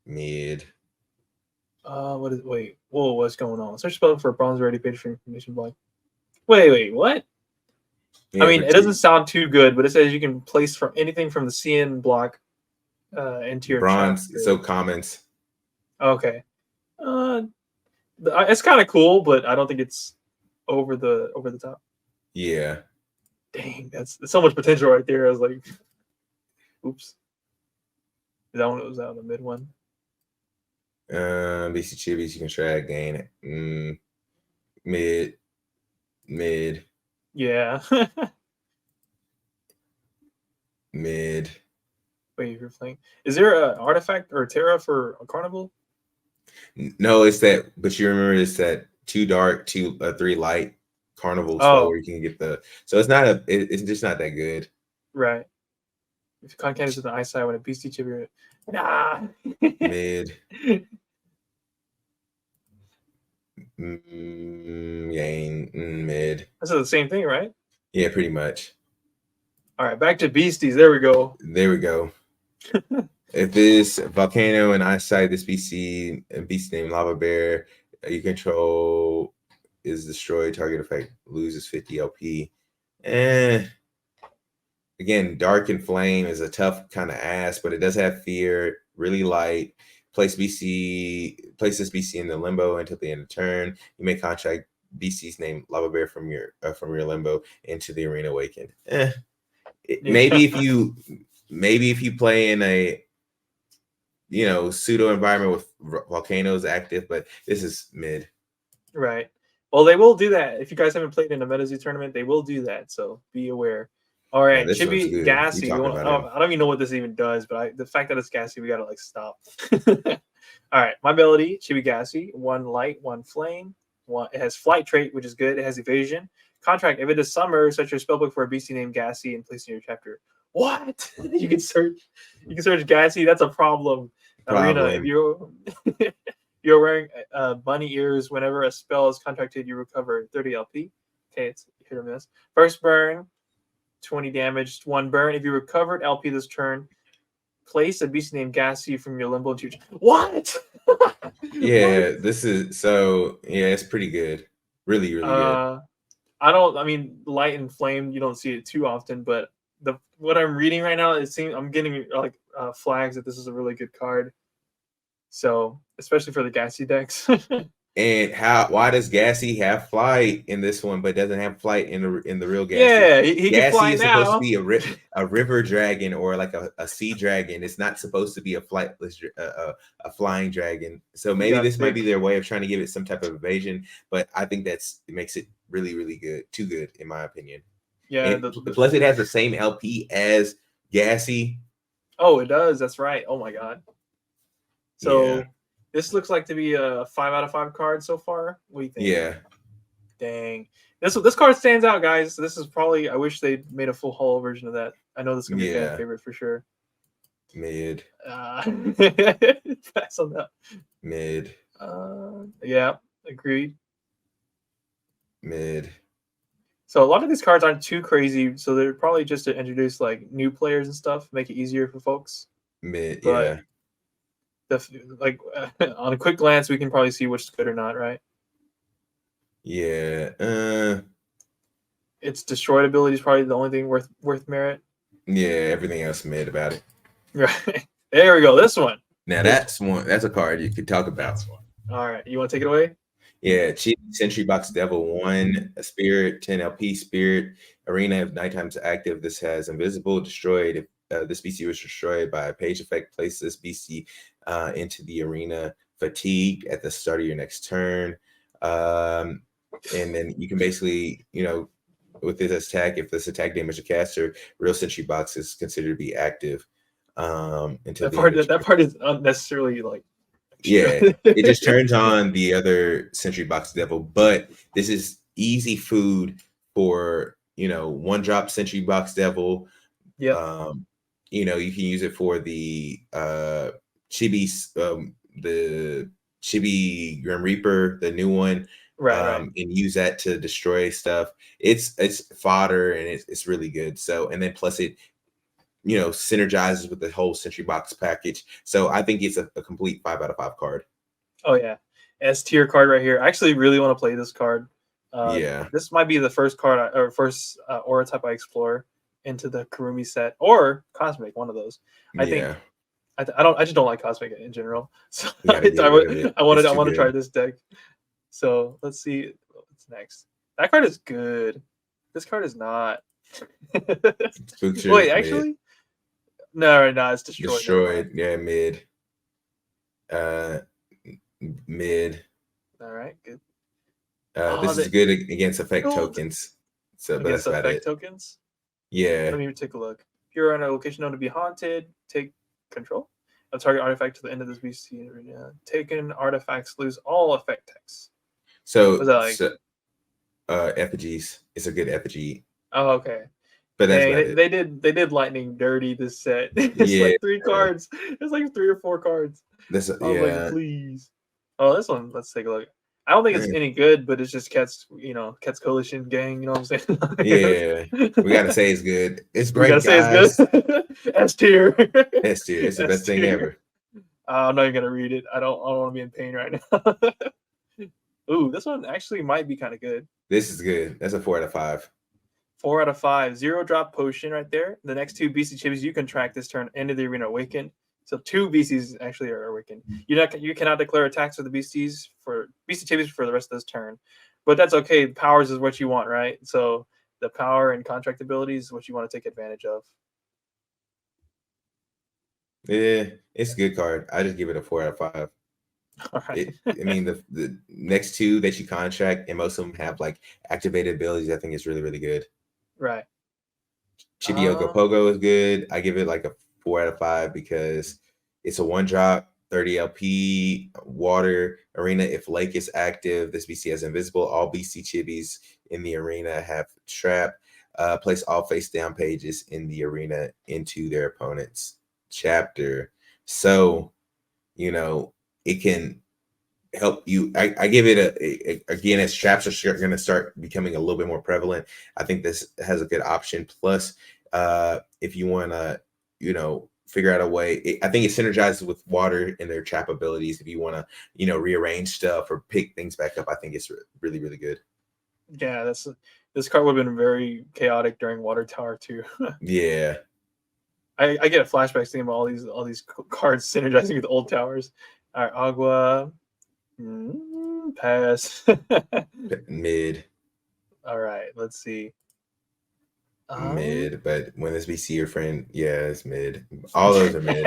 Mid. Wait, whoa, what's going on? Search spell for bronze ready page for information blank. Wait, what? Yeah, I mean, it doesn't sound too good, but it says you can place from anything from the CN block into your bronze. chapter. So comments. Okay. It's kind of cool, but I don't think it's over the top. Yeah. Dang, that's so much potential right there. I was like, oops. Is that one that was out in the mid one? BC Chibis, you can try again. Mid. Yeah. Mid. Wait, you're playing. Is there an artifact or a Terra for a carnival? No, it's that. But you remember, it's that 2 dark, 3 light carnival spell where you can get the. So it's not it's just not that good. Right. If you can't with an eyesight when a beastie chibi, nah. Mid. Mid. That's the same thing, right? Yeah, pretty much. All right, back to beasties. There we go. If this volcano and eyesight, this beastie named Lava Bear you control is destroyed, target effect loses 50 LP. Again, Dark and Flame is a tough kind of ass, but it does have fear, really light. Place this BC in the limbo until the end of turn. You may contract BC's name Lava Bear from your limbo into the Arena Awakened. Maybe if you play in a pseudo environment with volcanoes active, but this is mid. Right. Well, they will do that. If you guys haven't played in a Metazoo tournament, they will do that. So be aware. All right, Chibi Gassy. I don't even know what this even does, but the fact that it's Gassy, we gotta stop. All right, my ability, Chibi Gassy, 1 light, 1 flame. It has flight trait, which is good. It has evasion. Contract, if it is summer, search your spellbook for a beastie named Gassy and place in your chapter. What? you can search Gassy. That's a problem. Arena, if you're wearing bunny ears, whenever a spell is contracted, you recover 30 LP. Okay, it's hit or miss. First burn, 20 damage, 1 burn. If you recovered LP this turn, place a beast named Gassy from your limbo into your... What? Yeah, it's pretty good. Really good. I mean, light and flame, you don't see it too often, but what I'm reading right now, I'm getting flags that this is a really good card. So, especially for the Gassy decks. And why does Gassy have flight in this one, but doesn't have flight in the real Gassy? Yeah, he can Gassy fly is supposed to now. be a river dragon or like a sea dragon. It's not supposed to be a flightless a flying dragon. So maybe this might be their way of trying to give it some type of evasion, but I think it makes it really, really good. Too good, in my opinion. Yeah. Plus, it has the same LP as Gassy. Oh, it does. That's right. Oh my god. So yeah. this looks like to be a 5 out of 5 card so far. What do you think? Yeah. Dang. This card stands out, guys. This is probably, I wish they made a full holo version of that. I know this is gonna be a fan favorite for sure. Mid. Pass on that. Mid. Yeah, agreed. Mid. So a lot of these cards aren't too crazy, so they're probably just to introduce like new players and stuff, make it easier for folks. Mid, but like on a quick glance, we can probably see which is good or not, right? Yeah. Its destroyed ability is probably the only thing worth merit. Yeah, everything else mid about it. Right. There we go. This one. Now that's a card you could talk about. All right. You want to take it away? Yeah, Chibi Sentry Box Devil 1, a spirit, 10 LP spirit, arena if nighttime's active. This has invisible, destroyed. If this BC was destroyed by a page effect, place this BC into the arena, fatigued at the start of your next turn. And then you can basically, with this attack, if this attack damage a caster, real Sentry Box is considered to be active. Until that part is unnecessarily like. Yeah, it just turns on the other Sentry Box Devil, but this is easy food for 1-drop Sentry Box Devil. Yeah. You can use it for the Chibi, the Chibi Grim Reaper, the new one, right. And use that to destroy stuff. It's fodder and it's really good. So, and then plus it synergizes with the whole Sentry Box package. So I think it's a complete 5 out of 5 card. Oh yeah, S tier card right here. I actually really want to play this card. Yeah, this might be the first card first aura type I explore into the Kuromi set or Cosmic, one of those. I think I just don't like Cosmic in general. So I wanted to try this deck. So let's see what's next. That card is good. This card is not. Wait, actually. No, it's destroyed. Destroyed, yeah, mid. Mid. All right, good. This is good against effect tokens. So against that's effect tokens? Yeah. Let me take a look. If you're on a location known to be haunted, take control of target artifact to the end of this BC arena. Taken artifacts lose all effect text. So, what's that like? Effigies. It's a good effigy. Oh, okay. But that's they did lightning dirty this set. It's like 3 cards. It's like 3 or 4 cards. I was like, please. Oh, this one. Let's take a look. I don't think it's any good, but it's just Quetz Coalition gang. You know what I'm saying? Yeah, we gotta say it's good. It's great, guys. Say it's good. S tier. S tier. It's the best thing ever. I'm not even gonna read it. I don't want to be in pain right now. Ooh, this one actually might be kind of good. This is good. That's a 4 out of 5. 4 out of 5. 0-drop potion right there. The next 2 BC chibis you can track this turn into the arena awaken. So 2 BCs actually are awakened. You cannot declare attacks with the BC chibis for the rest of this turn, but that's okay. Powers is what you want, right? So the power and contract abilities is what you want to take advantage of. Yeah, it's a good card. I just give it a 4 out of 5. All right. I mean, the next 2 that you contract, and most of them have like activated abilities. I think it's really, really good. Right. Chibi Pogo is good. I give it like a 4 out of 5 because it's a 1-drop, 30 LP, water arena. If Lake is active, this BC has invisible. All BC chibis in the arena have trap. Place all face down pages in the arena into their opponent's chapter. So, it can help you. I give it again, as traps are going to start becoming a little bit more prevalent. I think this has a good option. Plus, if you want to, figure out a way, I think it synergizes with water and their trap abilities. If you want to, rearrange stuff or pick things back up, I think it's really, really good. Yeah, this card would have been very chaotic during Water Tower too. Yeah. I get a flashback thinking about all these cards synergizing with old towers. All right, Agua. Pass. Mid. All right, let's see. Mid, but when this BC your friend, yeah, it's mid. All those are mid.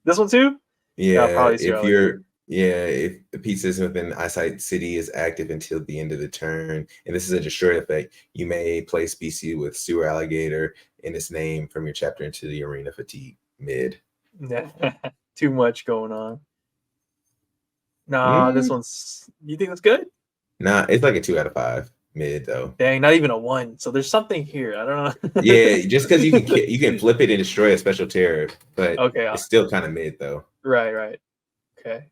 This one too? Yeah, probably if Australia. you're if the piece is within eyesight, city is active until the end of the turn, and this is a destroy effect, you may place BC with sewer alligator in its name from your chapter into the arena fatigue. Mid. Too much going on. Nah, this one's. You think that's good? Nah, it's like a 2 out of 5. Mid though. Dang, not even a 1. So there's something here. I don't know. Yeah, just because you can flip it and destroy a special terror, but okay, it's still kind of mid though. Right. Okay.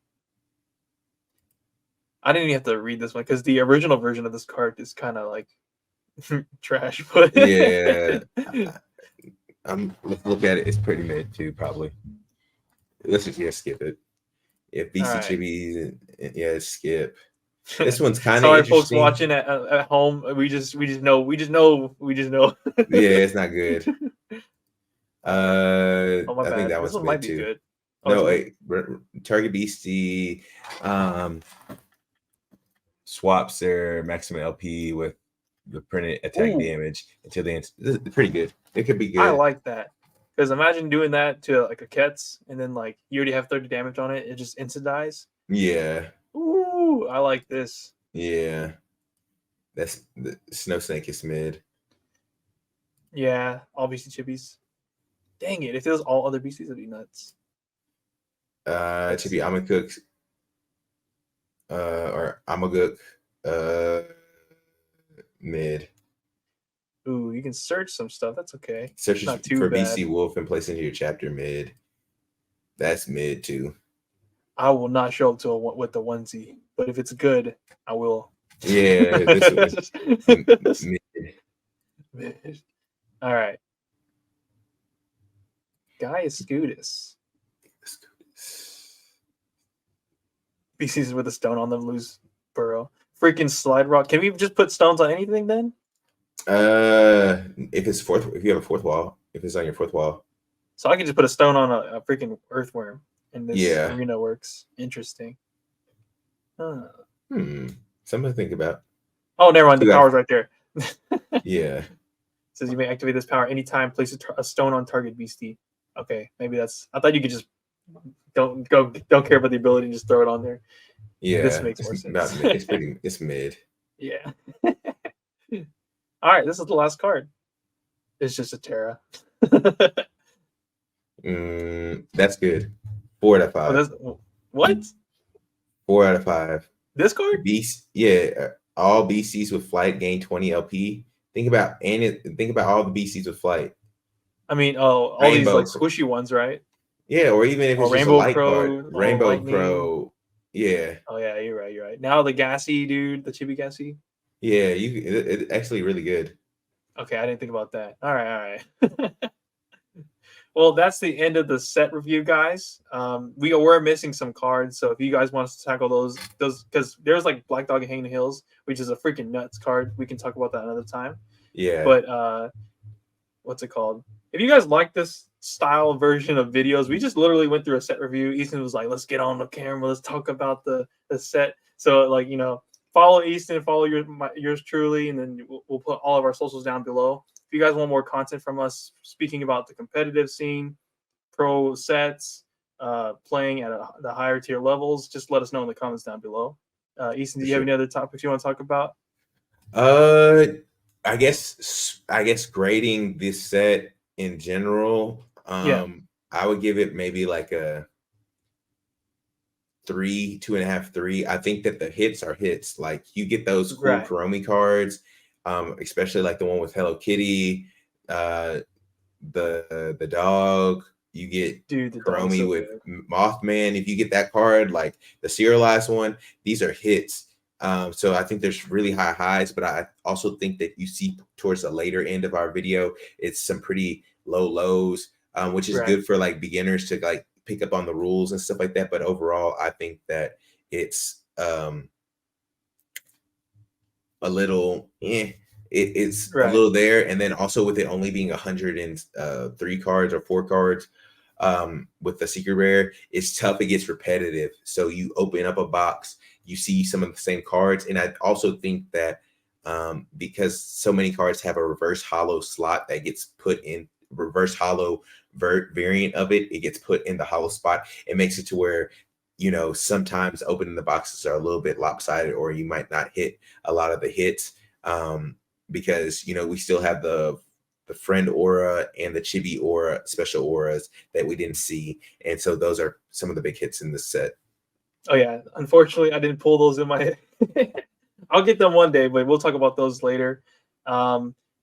I didn't even have to read this one because the original version of this card is kind of like trash. But yeah, let's look at it. It's pretty mid too, probably. Let's just skip it. If BC right. Chibi, yeah, skip. This one's kind of sorry, interesting. folks watching at home. We just know. Yeah, it's not good. oh, my I bad. think that this one's one mid might be too. good. No, wait. Target BC swaps their maximum LP with the printed attack damage until the end. This is pretty good. It could be good. I like that. Because imagine doing that to like a Quetz, and then like you already have 30 damage on it, it just instant dies. Yeah. Ooh, I like this. Yeah. That's the Snow Snake is mid. Yeah, all BC chippies. Dang it! If it was all other BCs, it'd be nuts. Chibi Amacook or Amagook mid. Ooh, you can search some stuff. That's okay. Search not too for bad. BC Wolf and place into your chapter mid. That's mid too. I will not show up to with the onesie, but if it's good, I will. Yeah, this was mid. All right. Guy Scootus. BCs with a stone on them lose burrow. Freaking slide rock. Can we just put stones on anything then? If you have a fourth wall, if it's on your fourth wall. So I can just put a stone on a freaking earthworm, and this arena works. Interesting. Something to think about. Oh, never mind. The power's right there. Yeah. It says you may activate this power anytime. Place a stone on target beastie. Okay, maybe that's. I thought you could just don't care about the ability and just throw it on there. Yeah, this makes more sense. It's mid. Yeah. All right, this is the last card. It's just a Terra. That's good. 4 out of 5. What? 4 out of 5. This card? All BCs with flight gain 20 LP. Think about all the BCs with flight. I mean, all these like squishy ones, right? Yeah, or even if it's just a light card. Rainbow Crow. Yeah. Oh yeah, you're right. Now the gassy dude, the chibi gassy. Yeah, it's actually really good. Okay, I didn't think about that. All right. Well, that's the end of the set review, guys. We were missing some cards, so if you guys want us to tackle those because there's like Black Dog and Hanging Hills, which is a freaking nuts card. We can talk about that another time. Yeah. But what's it called? If you guys like this style version of videos, we just literally went through a set review. Easton was like, "Let's get on the camera. Let's talk about the set." So like follow Easton, follow yours truly, and then we'll put all of our socials down below. If you guys want more content from us speaking about the competitive scene, pro sets, playing at the higher tier levels, just let us know in the comments down below. Easton, do you have any other topics you want to talk about? I guess grading this set in general, I would give it maybe like a 3, 2.5, 3. I think that the hits are hits. Like you get those cool Kuromi cards, especially like the one with Hello Kitty, the dog. You get Kuromi with Mothman. If you get that card, like the serialized one, these are hits. So I think there's really high highs, but I also think that you see towards the later end of our video, it's some pretty low lows, which is good for like beginners to like pick up on the rules and stuff like that. But overall, I think that it's a little it's a little there. And then also with it only being 103 cards or 4 cards, with the secret rare, it's tough. It gets repetitive. So you open up a box, you see some of the same cards. And I also think that because so many cards have a reverse hollow slot that gets put in reverse hollow variant of it, it gets put in the hollow spot. It makes it to where, you know, sometimes opening the boxes are a little bit lopsided, or you might not hit a lot of the hits because, you know, we still have the friend aura and the chibi aura, special auras that we didn't see. And so those are some of the big hits in this set. Oh yeah, unfortunately I didn't pull those in my head. I'll get them one day, but we'll talk about those later.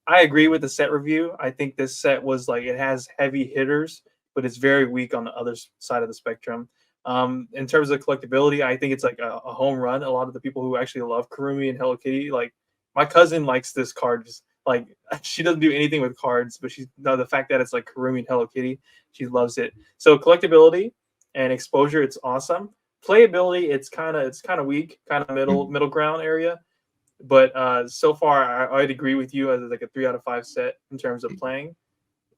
I agree with the set review. I think this set was like, it has heavy hitters, but it's very weak on the other side of the spectrum. In terms of collectability, I think it's like a home run. A lot of the people who actually love Kuromi and Hello Kitty, like my cousin likes this card. Just like, she doesn't do anything with cards, but the fact that it's like Kuromi and Hello Kitty, she loves it. So collectability and exposure, it's awesome. Playability, it's kind of weak, kind of middle ground area. But so far, I'd agree with you as like a 3 out of 5 set in terms of playing.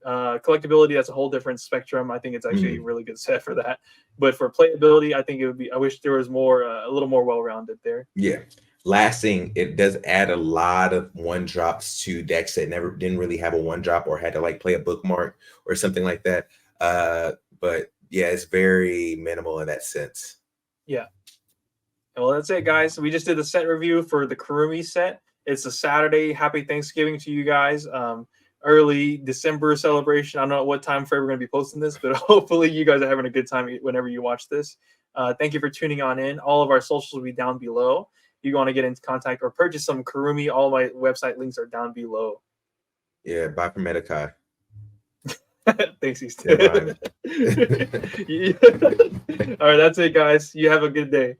Collectability, that's a whole different spectrum. I think it's actually a really good set for that. But for playability, I think it would be. I wish there was more, a little more well-rounded there. Yeah. Last thing, it does add a lot of 1-drops to decks that didn't really have a 1-drop or had to like play a bookmark or something like that. But yeah, it's very minimal in that sense. Yeah. Well, that's it, guys. We just did the set review for the Kuromi set. It's a Saturday. Happy Thanksgiving to you guys. Early December celebration. I don't know what time frame we're going to be posting this, but hopefully you guys are having a good time whenever you watch this. Thank you for tuning on in. All of our socials will be down below. If you want to get into contact or purchase some Kuromi, all my website links are down below. Yeah, buy from MetaKhai. Thanks, Easton. Yeah. All right, that's it, guys. You have a good day.